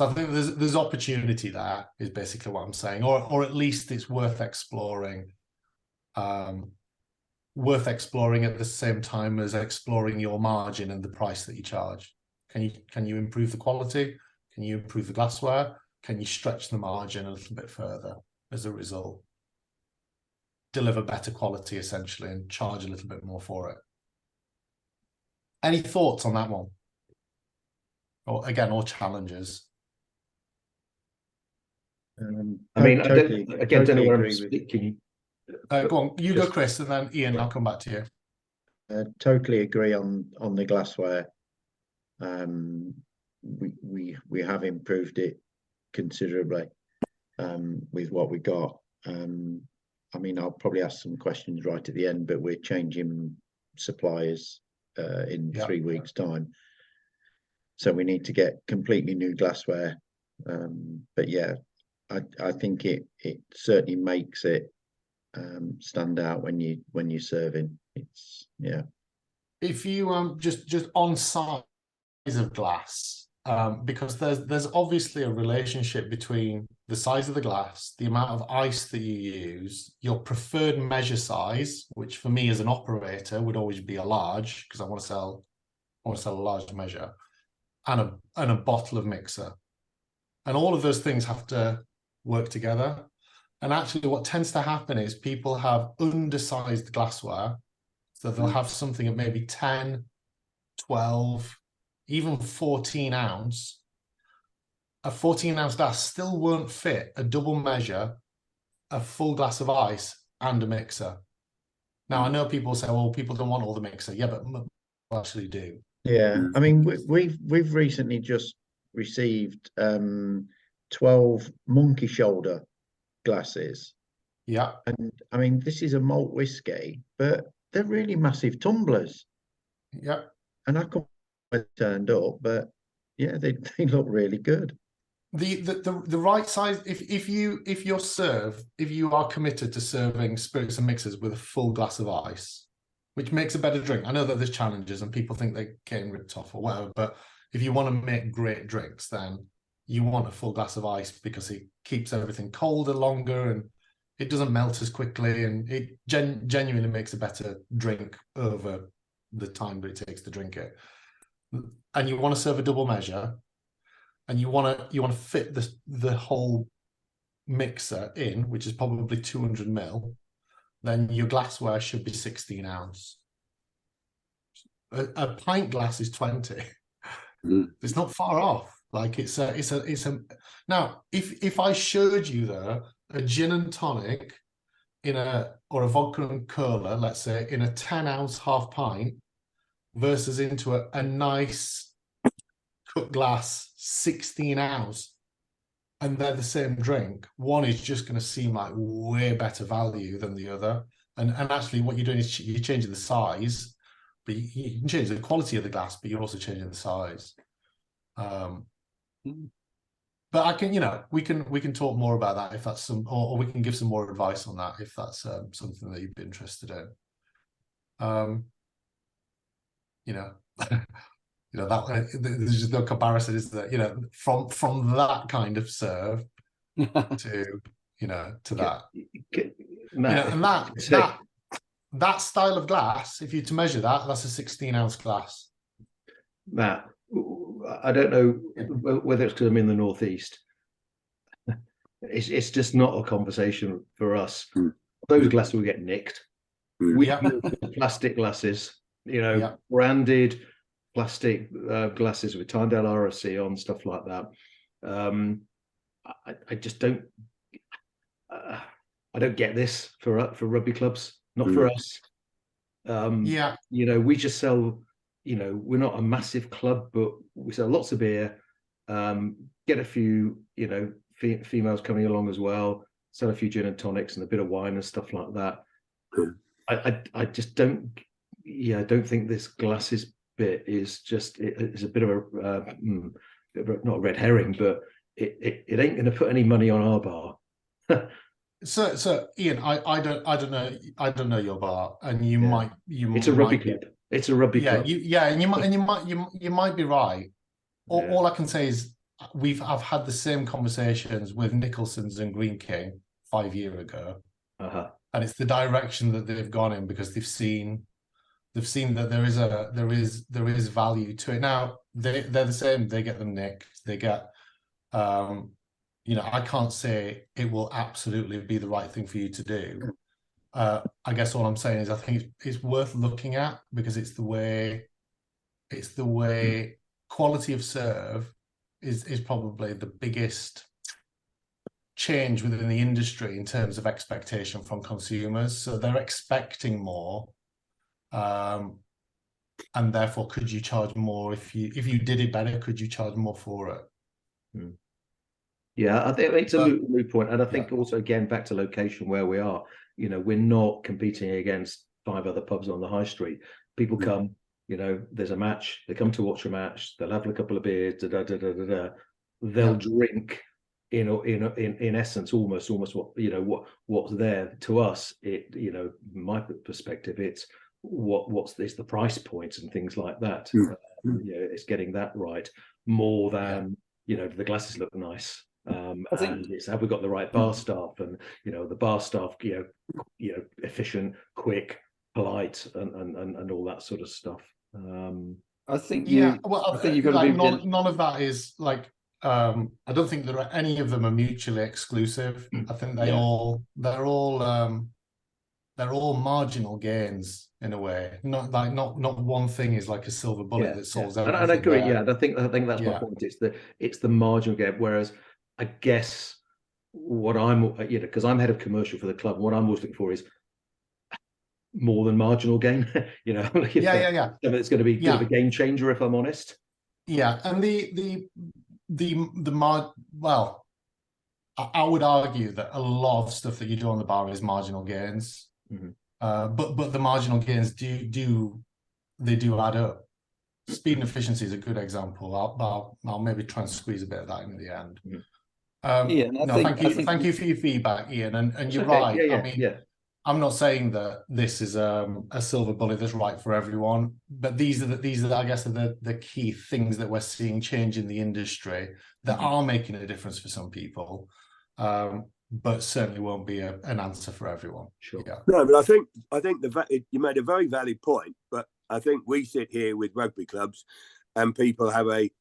I think there's opportunity there, is basically what I'm saying, or at least it's worth exploring. Worth exploring at the same time as exploring your margin and the price that you charge. Can you improve the quality? Can you improve the glassware? Can you stretch the margin a little bit further as a result? Deliver better quality essentially and charge a little bit more for it. Any thoughts on that one? Or again, or challenges? I mean, Totally, again, I don't know totally where I'm agree with you. speaking. Go on, you go, Chris, and then Ian, I'll come back to you. Totally agree on the glassware. We have improved it considerably with what we got. I mean, I'll probably ask some questions right at the end, but we're changing suppliers in 3 weeks' time. So we need to get completely new glassware. But yeah, I think it certainly makes it stand out when you're serving. It's If you just on size of glass, because there's obviously a relationship between the size of the glass, the amount of ice that you use, your preferred measure size, which for me as an operator would always be a large, because I want to sell a large measure, and a bottle of mixer. And all of those things have to work together. And actually what tends to happen is people have undersized glassware. So they'll have something of maybe 10, 12, even 14 ounce. A 14-ounce glass still won't fit a double measure, a full glass of ice, and a mixer. Now, I know people say, well, people don't want all the mixer. Yeah, but people actually do. Yeah, I mean, we've recently just received 12 monkey shoulder glasses. Yeah. And I mean, this is a malt whiskey, but they're really massive tumblers. Yeah. And I couldn't turned up, but yeah, they look really good. The right size, if you are committed to serving spirits and mixers with a full glass of ice, which makes a better drink. I know that there's challenges and people think they're getting ripped off or whatever, but if you want to make great drinks, then you want a full glass of ice because it keeps everything colder longer and it doesn't melt as quickly, and it genuinely makes a better drink over the time that it takes to drink it. And you want to serve a double measure, and you want to fit the whole mixer in, which is probably 200 ml, then your glassware should be 16 ounce. A pint glass is 20. It's not far off. Like it's a. Now, if I showed you there a gin and tonic or a vodka and cola, let's say, in a 10-ounce half pint versus into a nice cut glass 16 ounce, and they're the same drink, one is just going to seem like way better value than the other. And actually what you're doing is you're changing the size, but you can change the quality of the glass, but you're also changing the size. But I can, we can talk more about that if that's or we can give some more advice on that if that's something that you'd be interested in. That there's just no comparison, is that, from that kind of serve to that. Matt, And that style of glass, if you to measure that's a 16-ounce glass. Matt, I don't know whether it's because I'm in the Northeast. It's just not a conversation for us. Those glasses will get nicked. We have plastic glasses, branded plastic glasses with Tyndale RSC on, stuff like that. I just don't. I don't get this for rugby clubs, not for us. We just sell. We're not a massive club, but we sell lots of beer. Get a few, females coming along as well. Sell a few gin and tonics and a bit of wine and stuff like that. I just don't. I don't think this glasses bit is just. It's a bit of a not a red herring, but it ain't going to put any money on our bar. So Ian, I don't know your bar, and It's a rugby club. It's a rugby club. You might be right. All I can say is I've had the same conversations with Nicholson's and Green King 5 years ago, and it's the direction that they've gone in because they've seen that there is value to it. Now they're the same. They get them nicked. They get. I can't say it will absolutely be the right thing for you to do. I guess all I'm saying is I think it's worth looking at because it's the way quality of serve is probably the biggest change within the industry in terms of expectation from consumers. So they're expecting more, and therefore, could you charge more if you did it better? Could you charge more for it? Yeah, I think it's a moot point, and I think also again back to location where we are. you know, we're not competing against 5 other pubs on the high street. People come, you know, there's a match, they come to watch a match, they'll have a couple of beers, they'll drink in essence almost what, you know, what's there. To us, it, you know, my perspective, it's what's the price points and things like that. You know, it's getting that right more than, you know, the glasses look nice. I think, and it's, have we got the right bar staff, and, you know, the bar staff, you know, efficient, quick, polite, and all that sort of stuff. I think I think you've got like, to be none of that is like, I don't think there are any of them are mutually exclusive. I think they're all marginal gains in a way. Not one thing is like a silver bullet that solves everything. And I agree. I think that's my point. It's the marginal gain. Whereas I guess what I'm, you know, because I'm head of commercial for the club, what I'm always looking for is more than marginal gain. You know, it's going to be a bit of a game changer, if I'm honest. Yeah, and well, I would argue that a lot of stuff that you do on the bar is marginal gains. But the marginal gains do add up. Speed and efficiency is a good example. I'll maybe try and squeeze a bit of that in the end. Thank you for your feedback, Ian. And you're right. I mean, I'm not saying that this is a silver bullet that's right for everyone, but these are I guess the key things that we're seeing change in the industry that are making a difference for some people, but certainly won't be an answer for everyone. Sure. Yeah. No, but I think you made a very valid point, but I think we sit here with rugby clubs, and people have a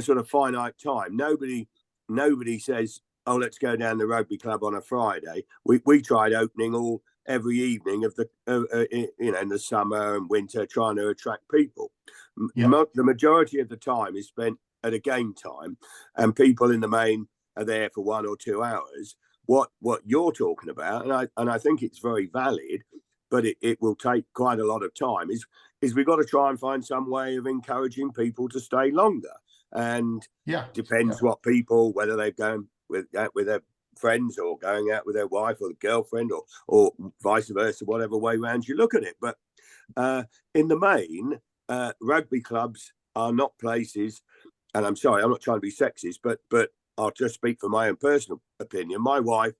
sort of finite time. Nobody says, "Oh, let's go down the rugby club on a Friday." We tried opening every evening of the you know, in the summer and winter, trying to attract people. The majority of the time is spent at a game time, and people in the main are there for 1 or 2 hours. What you're talking about, and I think it's very valid, but it will take quite a lot of time, is we've got to try and find some way of encouraging people to stay longer. And depends what people, whether they're going with their friends or going out with their wife or the girlfriend, or vice versa, whatever way round you look at it. But in the main, rugby clubs are not places, and I'm sorry, I'm not trying to be sexist, but I'll just speak for my own personal opinion. My wife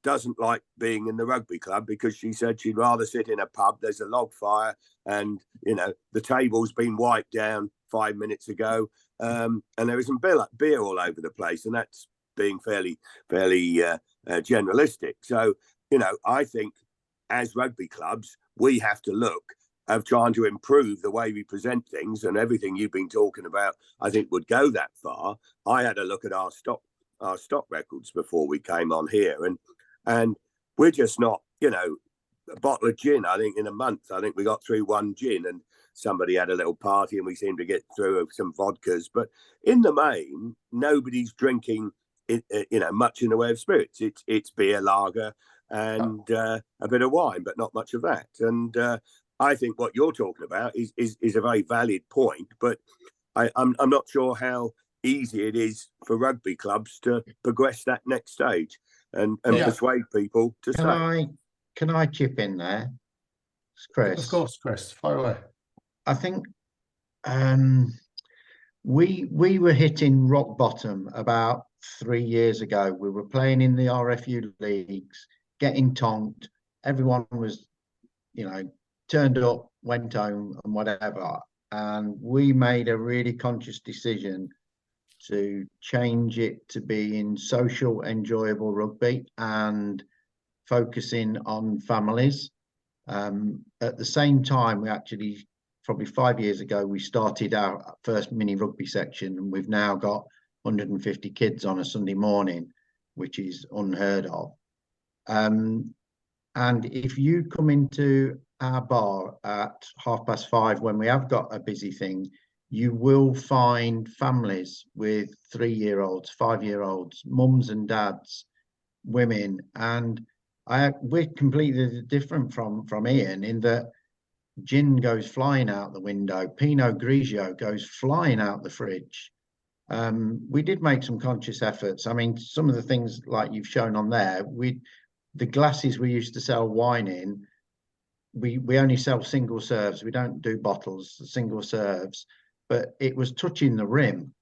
doesn't like being in the rugby club because she said she'd rather sit in a pub. There's a log fire, and, you know, the table's been wiped down 5 minutes ago, and there isn't beer all over the place, and that's being fairly generalistic. So, you know, I think as rugby clubs, we have to look of trying to improve the way we present things, and everything you've been talking about, I think, would go that far. I had a look at our stock records before we came on here, and we're just not, you know, a bottle of gin. I think in a month, I think we got through 1 gin, and somebody had a little party, and we seemed to get through some vodkas. But in the main, nobody's drinking, you know, much in the way of spirits. It's beer, lager, and a bit of wine, but not much of that. And I think what you're talking about is a very valid point, but I'm not sure how easy it is for rugby clubs to progress that next stage and persuade people to stay. Can I chip in there, Chris? Of course, Chris, fire away. I think we were hitting rock bottom about 3 years ago. We were playing in the RFU leagues, getting tonked. Everyone was, you know, turned up, went home and whatever. And we made a really conscious decision to change it to being social, enjoyable rugby and focusing on families. At the same time, we actually, probably 5 years ago, we started our first mini rugby section, and we've now got 150 kids on a Sunday morning, which is unheard of. And if you come into our bar at 5:30 when we have got a busy thing, you will find families with 3-year-olds, 5-year-olds, mums and dads, women. And we're completely different from Ian in that gin goes flying out the window, Pinot Grigio goes flying out the fridge. We did make some conscious efforts. I mean, some of the things like you've shown on there, the glasses we used to sell wine in, we only sell single serves. We don't do bottles, single serves, but it was touching the rim.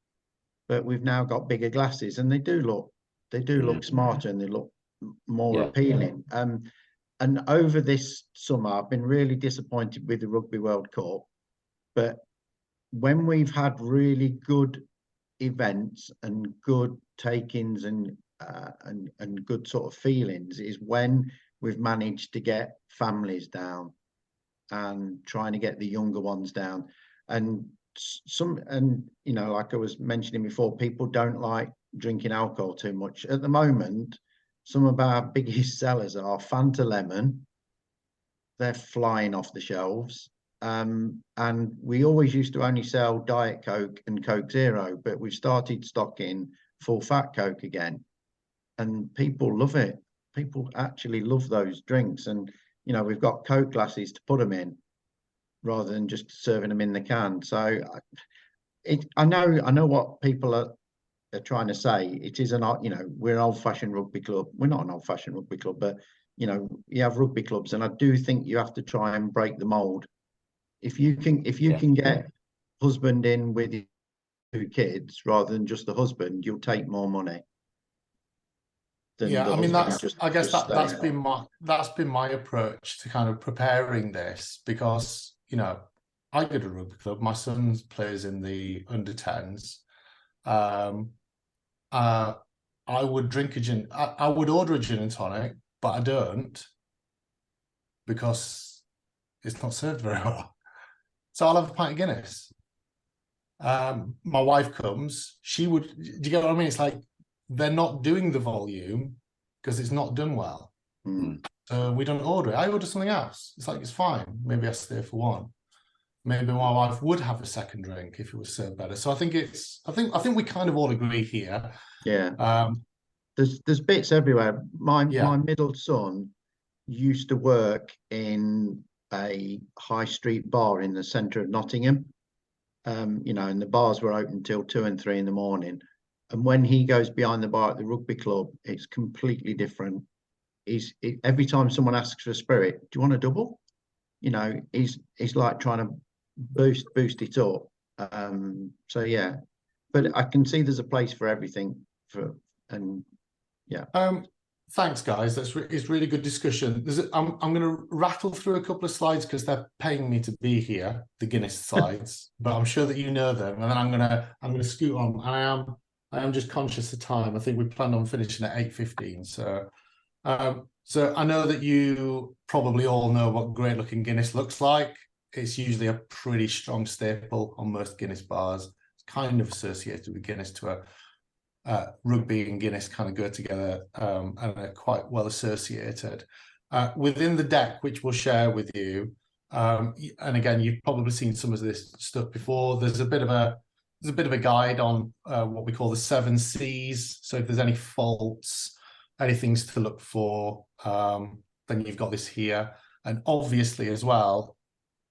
But we've now got bigger glasses, and they do look smarter, and they look more appealing. And over this summer, I've been really disappointed with the Rugby World Cup. But when we've had really good events and good takings and good sort of feelings, is when we've managed to get families down and trying to get the younger ones down. And you know, like I was mentioning before, people don't like drinking alcohol too much at the moment. Some of our biggest sellers are Fanta Lemon. They're flying off the shelves. And we always used to only sell Diet Coke and Coke Zero, but we've started stocking full fat Coke again, and people love it. People actually love those drinks. And you know, we've got Coke glasses to put them in rather than just serving them in the can. So I know what people are trying to say. It is you know, we're an old-fashioned rugby club. We're not an old-fashioned rugby club, but you know, you have rugby clubs, and I do think you have to try and break the mold. If you can get husband in with 2 kids rather than just the husband, you'll take more money. Yeah, I mean, I guess that's been my approach to kind of preparing this, because you know, I go to a rugby club. My son plays in the under 10s. I would drink a gin. I would order a gin and tonic, but I don't, because it's not served very well. So I'll have a pint of Guinness. My wife comes. She would. Do you get what I mean? It's like they're not doing the volume because it's not done well. So we don't order it. I order something else. It's like, it's fine. Maybe I stay for one. Maybe my wife would have a second drink if it was served better. So I think we kind of all agree here. Yeah. There's bits everywhere. My middle son used to work in a high street bar in the centre of Nottingham. You know, and the bars were open till 2 and 3 in the morning. And when he goes behind the bar at the rugby club, it's completely different. Every time someone asks for a spirit, do you want a double? You know, he's like trying to boost it up. So yeah, but I can see there's a place for everything. Thanks, guys. It's really good discussion. I'm going to rattle through a couple of slides because they're paying me to be here, the Guinness slides, but I'm sure that you know them. And then I'm gonna scoot on. And I am just conscious of time. I think we planned on finishing at 8:15. So I know that you probably all know what great looking Guinness looks like. It's usually a pretty strong staple on most Guinness bars. It's kind of associated with Guinness to rugby and Guinness kind of go together, and are quite well associated. Within the deck, which we'll share with you, and again, you've probably seen some of this stuff before. There's a bit of a guide on what we call the 7 C's. So if there's any faults, any things to look for, then you've got this here. And obviously as well,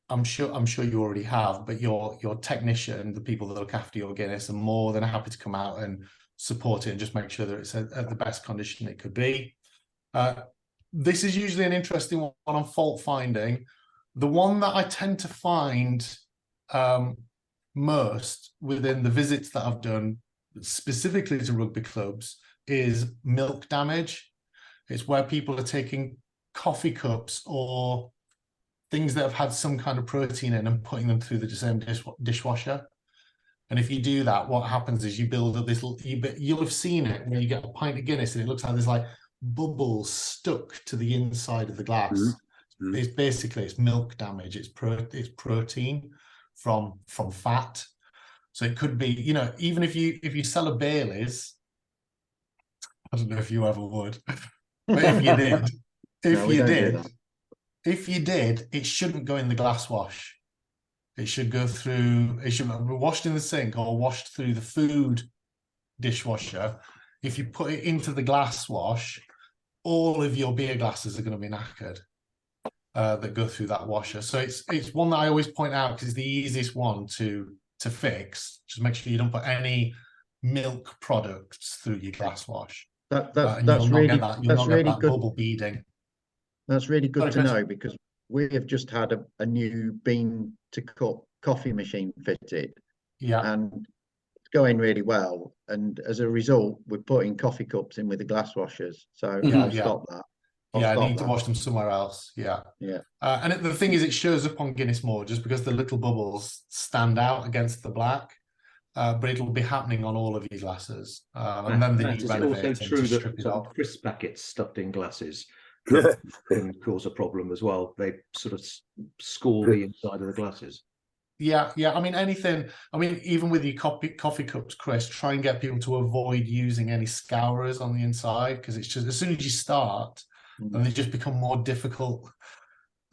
I'm sure you already have, but your technician, the people that look after your Guinness, are more than happy to come out and support it and just make sure that it's at the best condition it could be. This is usually an interesting one on fault finding. The one that I tend to find most within the visits that I've done, specifically to rugby clubs, is milk damage. It's where people are taking coffee cups or things that have had some kind of protein in and putting them through the same dishwasher. And if you do that, what happens is you build up this, you'll have seen it when you get a pint of Guinness and it looks like there's like bubbles stuck to the inside of the glass. It's milk damage. It's protein from fat. So it could be, you know, even if you sell a Baileys, I don't know if you ever would, but if you did, if you did, it shouldn't go in the glass wash. It should go through, it should be washed in the sink or washed through the food dishwasher. If you put it into the glass wash, all of your beer glasses are going to be knackered that go through that washer. So it's one that I always point out because it's the easiest one to fix. Just make sure you don't put any milk products through your glass wash. That and that's you'll not really get that. You'll that's not get really that good. bubble beading. That's really good Sorry, to Chris. know, because we have just had a new bean to cup coffee machine fitted, Yeah, and it's going really well. And as a result, we're putting coffee cups in with the glass washers. So Yeah, I'll yeah. stop that. I'll yeah. I stop need to that. wash them somewhere else. Yeah. Yeah. And the thing is, it shows up on Guinness more just because the little bubbles stand out against the black. But it'll be happening on all of your glasses. And then they Matt, need is it also renovating true to that strip it some off. crisp packets stuffed in glasses can cause a problem as well? They sort of score the inside of the glasses. Yeah, yeah. I mean, anything. I mean, even with your coffee cups, Chris, try and get people to avoid using any scourers on the inside, because it's just as soon as you start, and they just become more difficult.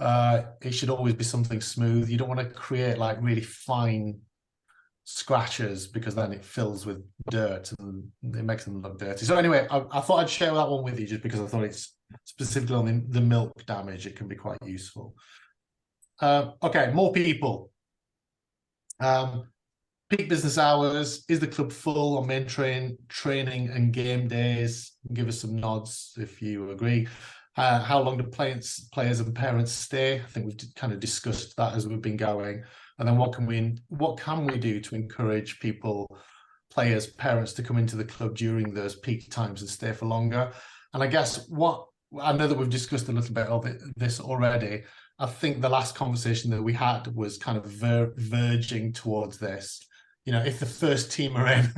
It should always be something smooth. You don't want to create like really fine scratches, because then it fills with dirt and it makes them look dirty. So anyway, I thought I'd share that one with you just because I thought it's specifically on the milk damage. It can be quite useful. Okay, more people. Peak business hours. Is the club full on main training and game days? Give us some nods if you agree. How long do players and parents stay? I think we've kind of discussed that as we've been going. And then what can we do to encourage people, players, parents, to come into the club during those peak times and stay for longer? And I guess I know that we've discussed a little bit of this already. I think the last conversation that we had was kind of verging towards this. You know, if the first team are in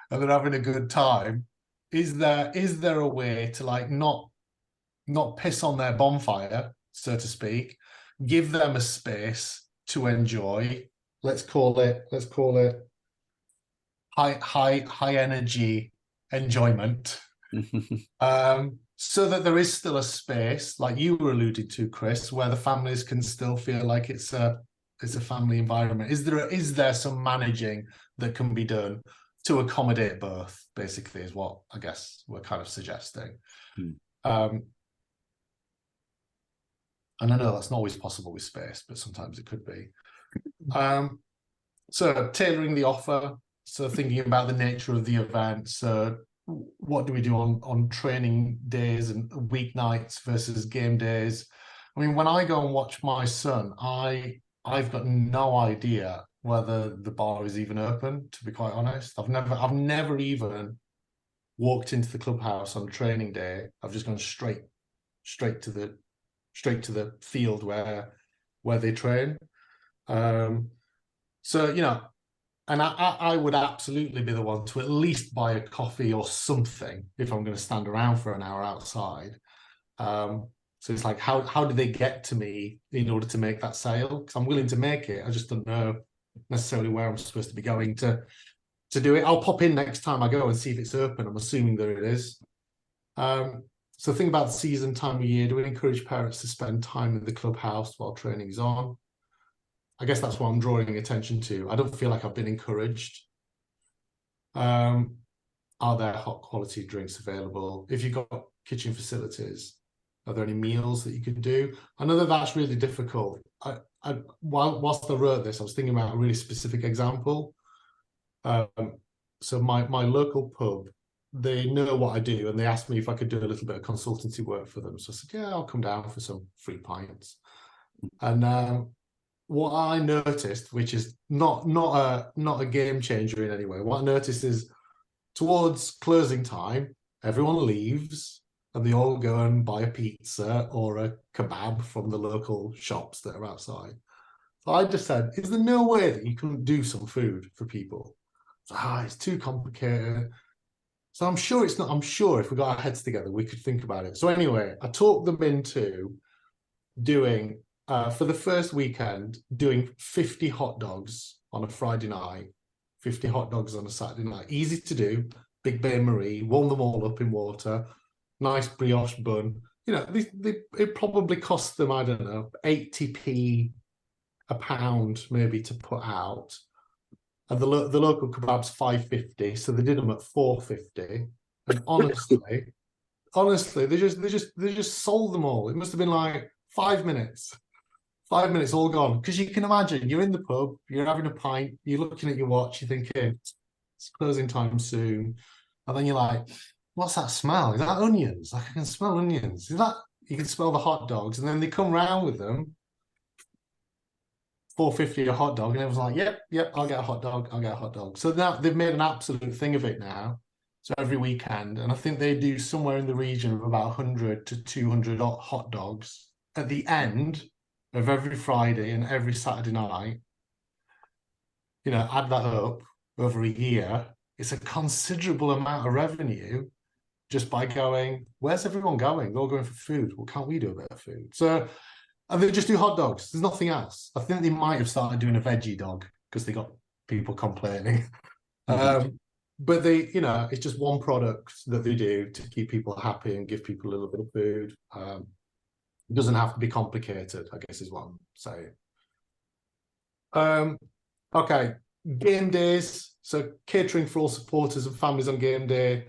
and they're having a good time, is there a way to like not piss on their bonfire, so to speak, give them a space to enjoy? Let's call it high energy enjoyment. So that there is still a space, like you were alluding to, Chris, where the families can still feel like it's a family environment. Is there some managing that can be done to accommodate both, basically, is what I guess we're kind of suggesting. And I know that's not always possible with space, but sometimes it could be. So tailoring the offer, so thinking about the nature of the event. So what do we do on training days and weeknights versus game days? I mean, when I go and watch my son, I've got no idea whether the bar is even open, to be quite honest. I've never even walked into the clubhouse on training day. I've just gone straight to the field where they train. So, you know, and I would absolutely be the one to at least buy a coffee or something if I'm going to stand around for an hour outside. So it's like, how do they get to me in order to make that sale? Because I'm willing to make it. I just don't know necessarily where I'm supposed to be going to do it. I'll pop in next time I go and see if it's open. I'm assuming that it is. So think about the season, time of year. Do we encourage parents to spend time in the clubhouse while training is on? I guess that's what I'm drawing attention to. I don't feel like I've been encouraged. Are there hot quality drinks available? If you've got kitchen facilities, are there any meals that you could do? I know that that's really difficult. Whilst I wrote this, I was thinking about a really specific example. So my local pub, they know what I do, and they asked me if I could do a little bit of consultancy work for them. So I said, yeah, I'll come down for some free pints. And what I noticed, which is not a game changer in any way, what I noticed is towards closing time, everyone leaves and they all go and buy a pizza or a kebab from the local shops that are outside. So I just said, is there no way that you can do some food for people? So, it's too complicated. So I'm sure it's not. I'm sure if we got our heads together, we could think about it. So anyway, I talked them into doing, for the first weekend, doing 50 hot dogs on a Friday night, 50 hot dogs on a Saturday night. Easy to do, big Bain Marie, warm them all up in water, nice brioche bun. You know, it probably cost them, I don't know, 80p a pound maybe to put out. And the local kebab's 5.50, so they did them at 4.50. And honestly, they just sold them all. It must have been like 5 minutes. 5 minutes all gone. Because you can imagine, you're in the pub, you're having a pint, you're looking at your watch, you're thinking, it's closing time soon. And then you're like, what's that smell? Is that onions? Like I can smell onions. Is that you can smell the hot dogs, and then they come round with them. 4.50 a hot dog, and everyone's like, yep, I'll get a hot dog, I'll get a hot dog. So now they've made an absolute thing of it now. So every weekend, and I think they do somewhere in the region of about 100 to 200 hot dogs at the end of every Friday and every Saturday night. You know, add that up over a year, it's a considerable amount of revenue just by going, where's everyone going? They're all going for food. Well, can't we do a bit of food? So, and they just do hot dogs. There's nothing else. I think they might have started doing a veggie dog because they got people complaining. But they, you know, it's just one product that they do to keep people happy and give people a little bit of food. It doesn't have to be complicated, I guess is what I'm saying. Okay, game days. So catering for all supporters and families on game day.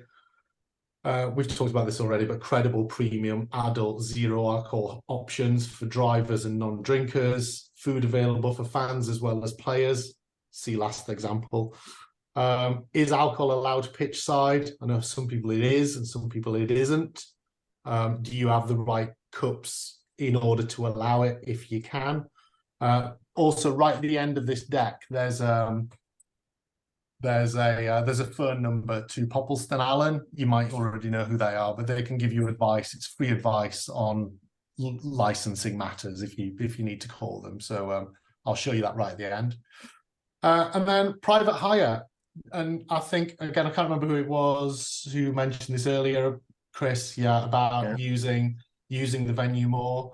We've talked about this already, but credible premium adult zero alcohol options for drivers and non-drinkers. Food available for fans as well as players. See last example. Is alcohol allowed pitch side? I know some people it is and some people it isn't. Do you have the right cups in order to allow it if you can? Also, right at the end of this deck, there's a phone number to Poppleston Allen. You might already know who they are, but they can give you advice. It's free advice on licensing matters if you need to call them. So I'll show you that right at the end. And then private hire. And I think, again, I can't remember who it was who mentioned this earlier, Chris, about using the venue more.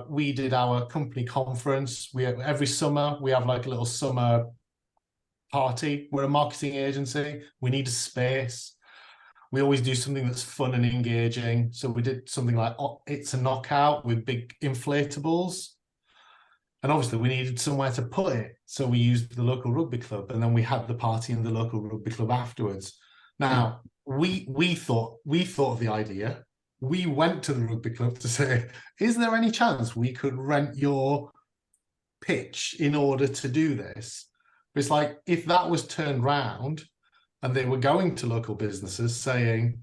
We did our company conference. Every summer, we have like a little summer party. We're a marketing agency. We need a space. We always do something that's fun and engaging. So we did something like It's a Knockout with big inflatables. And obviously we needed somewhere to put it. So we used the local rugby club, and then we had the party in the local rugby club afterwards. Now, we thought of the idea. We went to the rugby club to say, is there any chance we could rent your pitch in order to do this? It's like, if that was turned round and they were going to local businesses saying,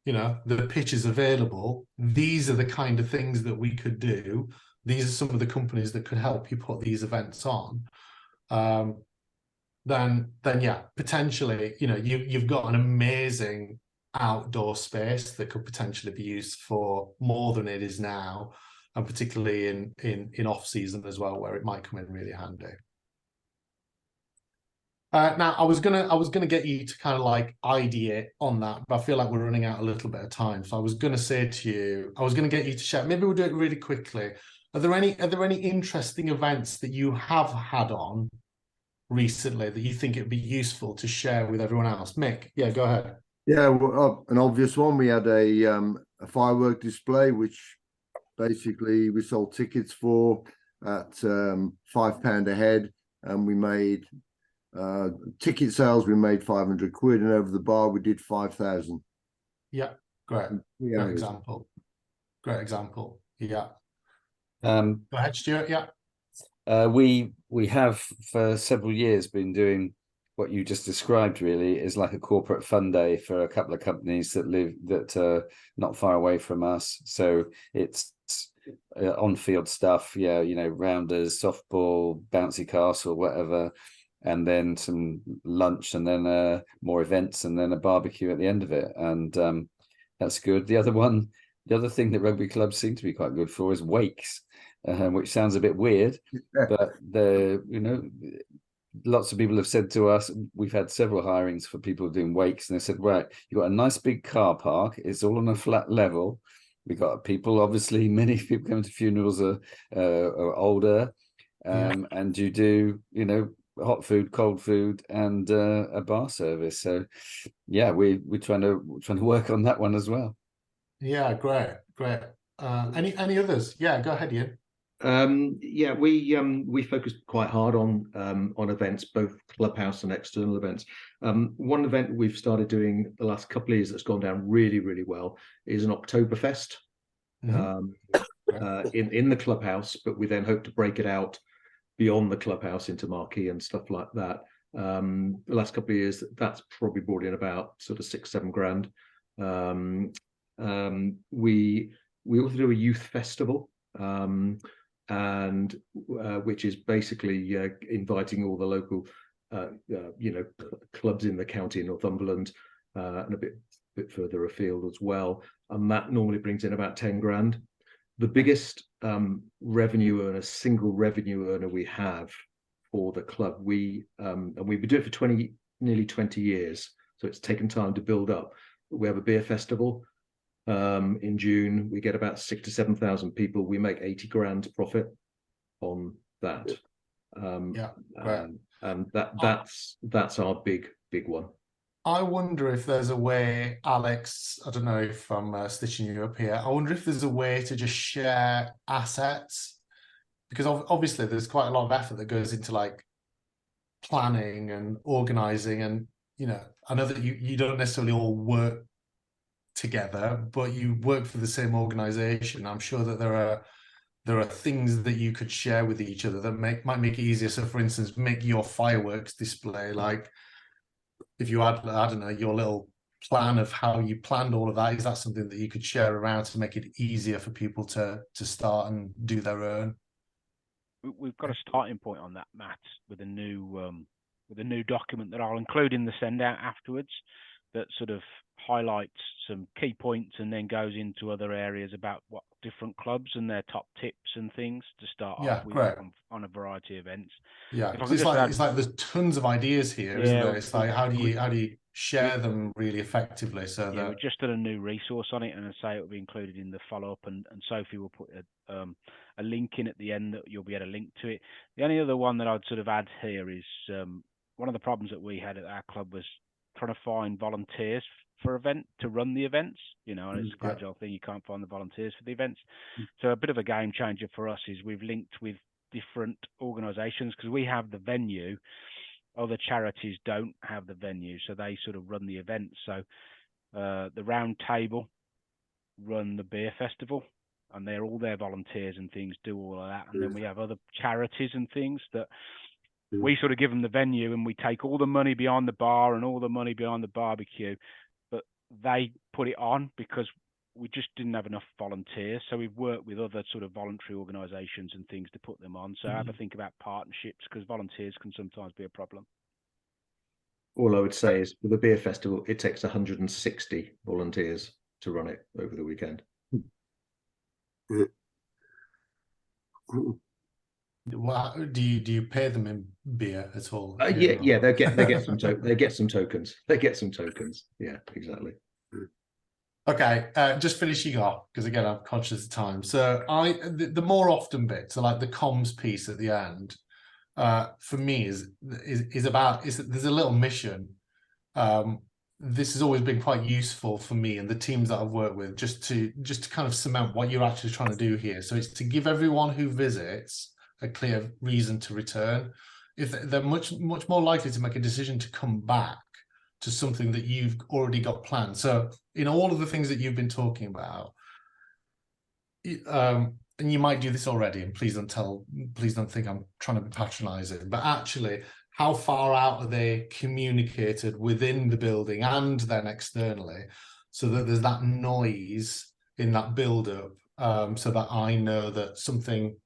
you know, the pitch is available, these are the kind of things that we could do. These are some of the companies that could help you put these events on. Then yeah, potentially, you know, you've got an amazing outdoor space that could potentially be used for more than it is now, and particularly in off season as well, where it might come in really handy. Now, I was gonna get you to kind of like ideate on that, but I feel like we're running out a little bit of time. So I was gonna say to you, I was gonna get you to share. Maybe we'll do it really quickly. Are there any interesting events that you have had on recently that you think it'd be useful to share with everyone else? Mick, yeah, go ahead. Yeah, well, an obvious one. We had a firework display, which basically we sold tickets for at £5 a head, and we made ticket sales. We made 500 quid, and over the bar we did 5,000. Yeah, great. Great example. Great example. Yeah. Go ahead, Stuart. Yeah. We have for several years been doing what you just described. Really, is like a corporate fun day for a couple of companies that are not far away from us. So it's on-field stuff. Yeah, you know, rounders, softball, bouncy castle, whatever, and then some lunch, and then more events, and then a barbecue at the end of it. And that's good. The other thing that rugby clubs seem to be quite good for is wakes. Which sounds a bit weird, but lots of people have said to us, we've had several hirings for people doing wakes, and they said, right, you've got a nice big car park, it's all on a flat level. We've got people, obviously, many people coming to funerals are older, and you do, you know, hot food, cold food, and a bar service. So, yeah, we're trying to work on that one as well. Yeah, great. Any others? Yeah, go ahead, Ian. Yeah, we focused quite hard on events, both clubhouse and external events. One event we've started doing the last couple of years that's gone down really, really well is an Oktoberfest in the clubhouse, but we then hope to break it out beyond the clubhouse into marquee and stuff like that. The last couple of years, that's probably brought in about sort of 6-7 grand. We also do a youth festival, and which is basically inviting all the local clubs in the county in Northumberland, and a bit further afield as well, and that normally brings in about 10 grand. The biggest revenue earner, single revenue earner we have for the club, and we've been doing it for nearly 20 years, so it's taken time to build up. We have a beer festival in June. We get about 6,000 to 7,000 people. We make 80 grand profit on that. Right. And that's our big one. I wonder if there's a way, Alex, I don't know if I'm stitching you up here. I wonder if there's a way to just share assets, because obviously there's quite a lot of effort that goes into like planning and organizing, and I know that you don't necessarily all work together, but you work for the same organization. I'm sure that there are things that you could share with each other that might make it easier. So for instance, make your fireworks display, like if you had, I don't know, your little plan of how you planned all of that, is that something that you could share around to make it easier for people to start and do their own? We've got a starting point on that, Matt, with a new document that I'll include in the send out afterwards, that sort of highlights some key points and then goes into other areas about what different clubs and their top tips and things to start off with on a variety of events. Yeah, it's like there's tons of ideas here, isn't there? It's like how do you share them really effectively? So that we just did a new resource on it, and I say it will be included in the follow up, and Sophie will put a link in at the end that you'll be able to link to it. The only other one that I'd sort of add here is one of the problems that we had at our club was trying to find volunteers to run the events, and it's a gradual thing. You can't find the volunteers for the events. So a bit of a game changer for us is we've linked with different organisations, because we have the venue, other charities don't have the venue, so they sort of run the events. So the Round Table run the beer festival, and they're all their volunteers and things do all of that. And then we have other charities and things that we sort of give them the venue, and we take all the money behind the bar and all the money behind the barbecue, but they put it on because we just didn't have enough volunteers. So we've worked with other sort of voluntary organisations and things to put them on. So have a think about partnerships, because volunteers can sometimes be a problem. All I would say is, for the beer festival, it takes 160 volunteers to run it over the weekend. Well, do you pay them in beer at all? Yeah, they get some tokens. They get some tokens. Yeah, exactly. Okay, just finishing off, because again I'm conscious of time. So the more often bit, so like the comms piece at the end, for me is there's a little mission. This has always been quite useful for me and the teams that I've worked with, just to kind of cement what you're actually trying to do here. So it's to give everyone who visits a clear reason to return. If they're much more likely to make a decision to come back to something that you've already got planned. So in all of the things that you've been talking about, and you might do this already, and please don't think I'm trying to be patronizing, but actually, how far out are they communicated within the building and then externally, so that there's that noise in that build-up, so that I know that something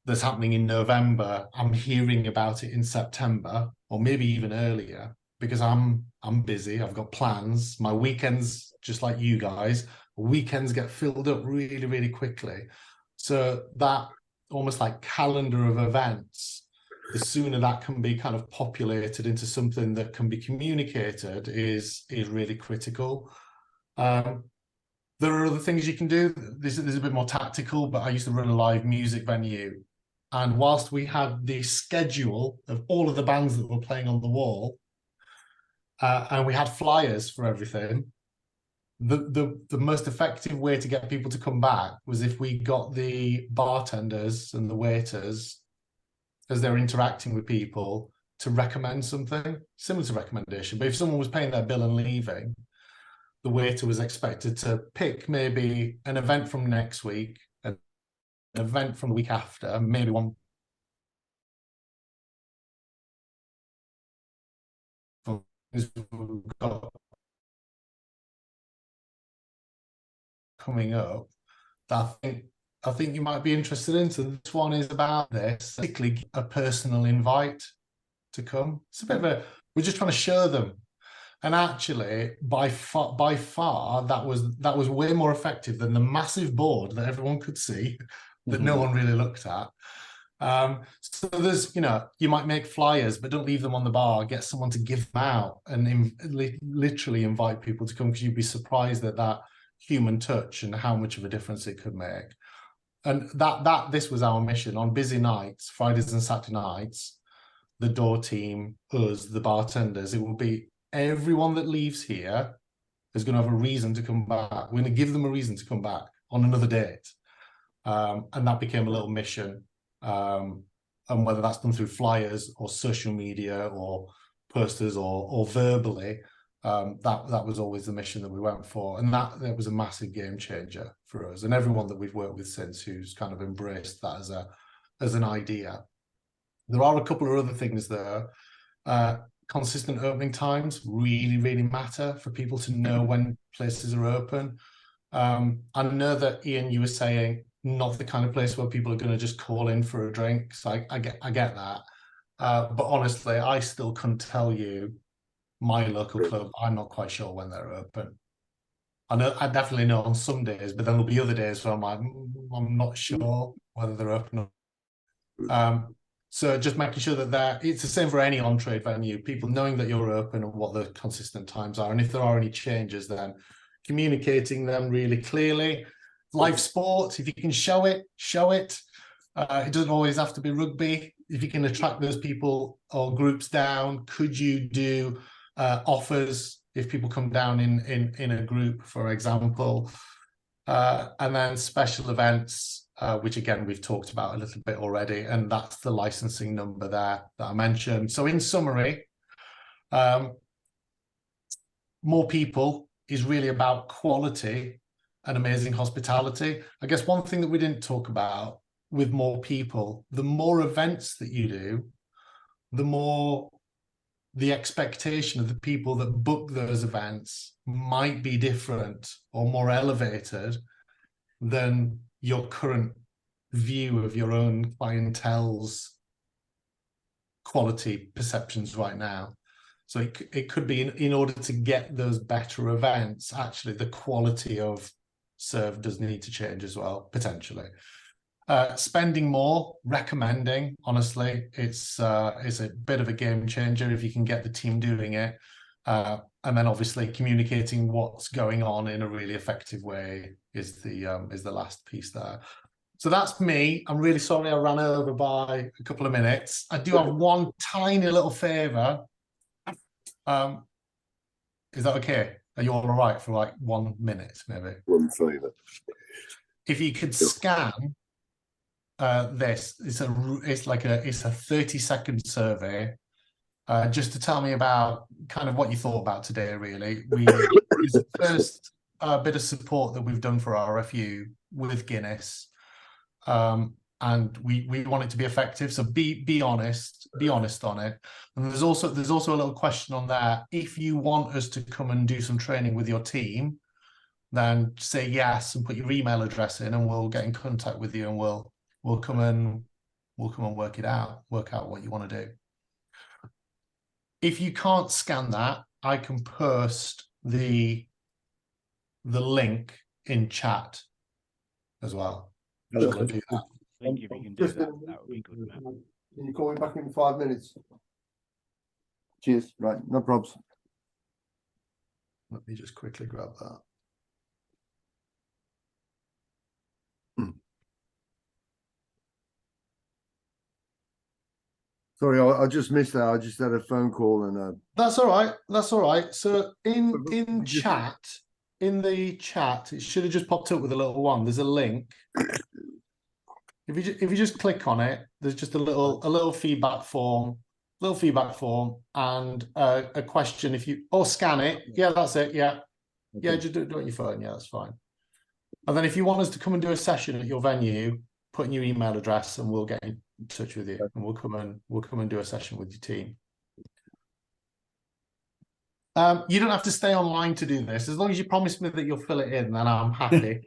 that's happening in November, I'm hearing about it in September, or maybe even earlier, because I'm busy, I've got plans. My weekends, just like you guys, weekends get filled up really, really quickly. So that almost like calendar of events, the sooner that can be kind of populated into something that can be communicated is really critical. There are other things you can do. This is a bit more tactical, but I used to run a live music venue. And whilst we had the schedule of all of the bands that were playing on the wall, and we had flyers for everything, the most effective way to get people to come back was if we got the bartenders and the waiters, as they're interacting with people, to recommend something similar to recommendation. But if someone was paying their bill and leaving, the waiter was expected to pick maybe an event from next week, an event from the week after, maybe one we've got coming up that I think you might be interested in. So this one is about this, basically a personal invite to come. It's a bit of a, we're just trying to show them. And actually, by far, that was way more effective than the massive board that everyone could see, that no one really looked at. So there's, you know, you might make flyers, but don't leave them on the bar. Get someone to give them out and literally invite people to come, because you'd be surprised at that human touch and how much of a difference it could make. And this was our mission on busy nights, Fridays and Saturday nights. The door team, us, the bartenders, it will be everyone that leaves here is going to have a reason to come back. We're going to give them a reason to come back on another date. And that became a little mission. And whether that's done through flyers or social media or posters or verbally, that was always the mission that we went for. And that was a massive game changer for us. And everyone that we've worked with since who's kind of embraced that as an idea. There are a couple of other things there. Consistent opening times really, really matter for people to know when places are open. I know that, Ian, you were saying not the kind of place where people are going to just call in for a drink. So I get that. But honestly, I still couldn't tell you my local club. I'm not quite sure when they're open. I definitely know on some days, but then there'll be other days where I'm like, I'm not sure whether they're open or so just making sure that it's the same for any on-trade venue, people knowing that you're open and what the consistent times are. And if there are any changes, then communicating them really clearly. Live sport, if you can show it, show it. It doesn't always have to be rugby. If you can attract those people or groups down, could you do offers if people come down in a group, for example? And then special events, which again, we've talked about a little bit already, and that's the licensing number there that I mentioned. So in summary, more people is really about quality and amazing hospitality. I guess one thing that we didn't talk about with more people, the more events that you do, the more the expectation of the people that book those events might be different or more elevated than your current view of your own clientele's quality perceptions right now. So it could be in order to get those better events, actually the quality of serve does need to change as well, potentially. Spending more, recommending, honestly, it's a bit of a game changer if you can get the team doing it. And then obviously communicating what's going on in a really effective way is the last piece there. So that's me. I'm really sorry I ran over by a couple of minutes. I do have one tiny little favour. Is that okay? Are you all right for like 1 minute, maybe? One favour. If you could scan this, it's a 30-second survey. Just to tell me about kind of what you thought about today, really. It's the first bit of support that we've done for RFU with Guinness. And we want it to be effective. So be honest on it. And there's also a little question on there. If you want us to come and do some training with your team, then say yes and put your email address in, and we'll get in contact with you, and we'll come and work out what you want to do. If you can't scan that, I can post the link in chat as well. Hello. Just to do that. I think if you can do that, that would be good, Matt. Can you call me back in 5 minutes? Cheers. Right, no problems. Let me just quickly grab that. Sorry, I just missed that. I just had a phone call and That's all right. That's all right. So in chat, it should have just popped up with a little one. There's a link. If you just click on it, there's just a little feedback form, and a question. Or scan it. Yeah, that's it. Yeah, okay. Yeah, just do it on your phone. Yeah, that's fine. And then if you want us to come and do a session at your venue, put in your email address, and we'll get in touch with you, and we'll come and do a session with your team. You don't have to stay online to do this. As long as you promise me that you'll fill it in, then I'm happy.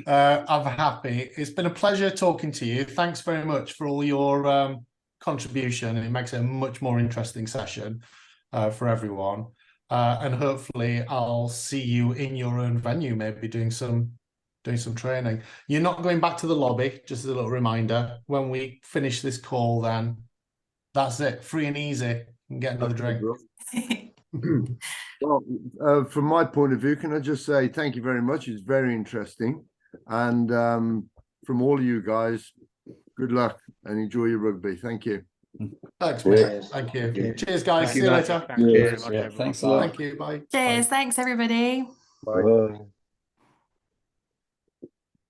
I'm happy. It's been a pleasure talking to you. Thanks very much for all your contribution. It makes it a much more interesting session for everyone. And hopefully I'll see you in your own venue, maybe doing some training. You're not going back to the lobby, just as a little reminder. When we finish this call, then that's it. Free and easy. And get another drink. Well, from my point of view, can I just say thank you very much? It's very interesting. And from all of you guys, good luck and enjoy your rugby. Thank you. Thanks, Cheers. mate. Thank you. Yeah. Cheers, guys. Thank See you, you Matt. later. Thanks very Cheers. much, Yeah, everyone. thanks a lot. Thank you. Bye. Cheers. Bye. Thanks, everybody. Bye.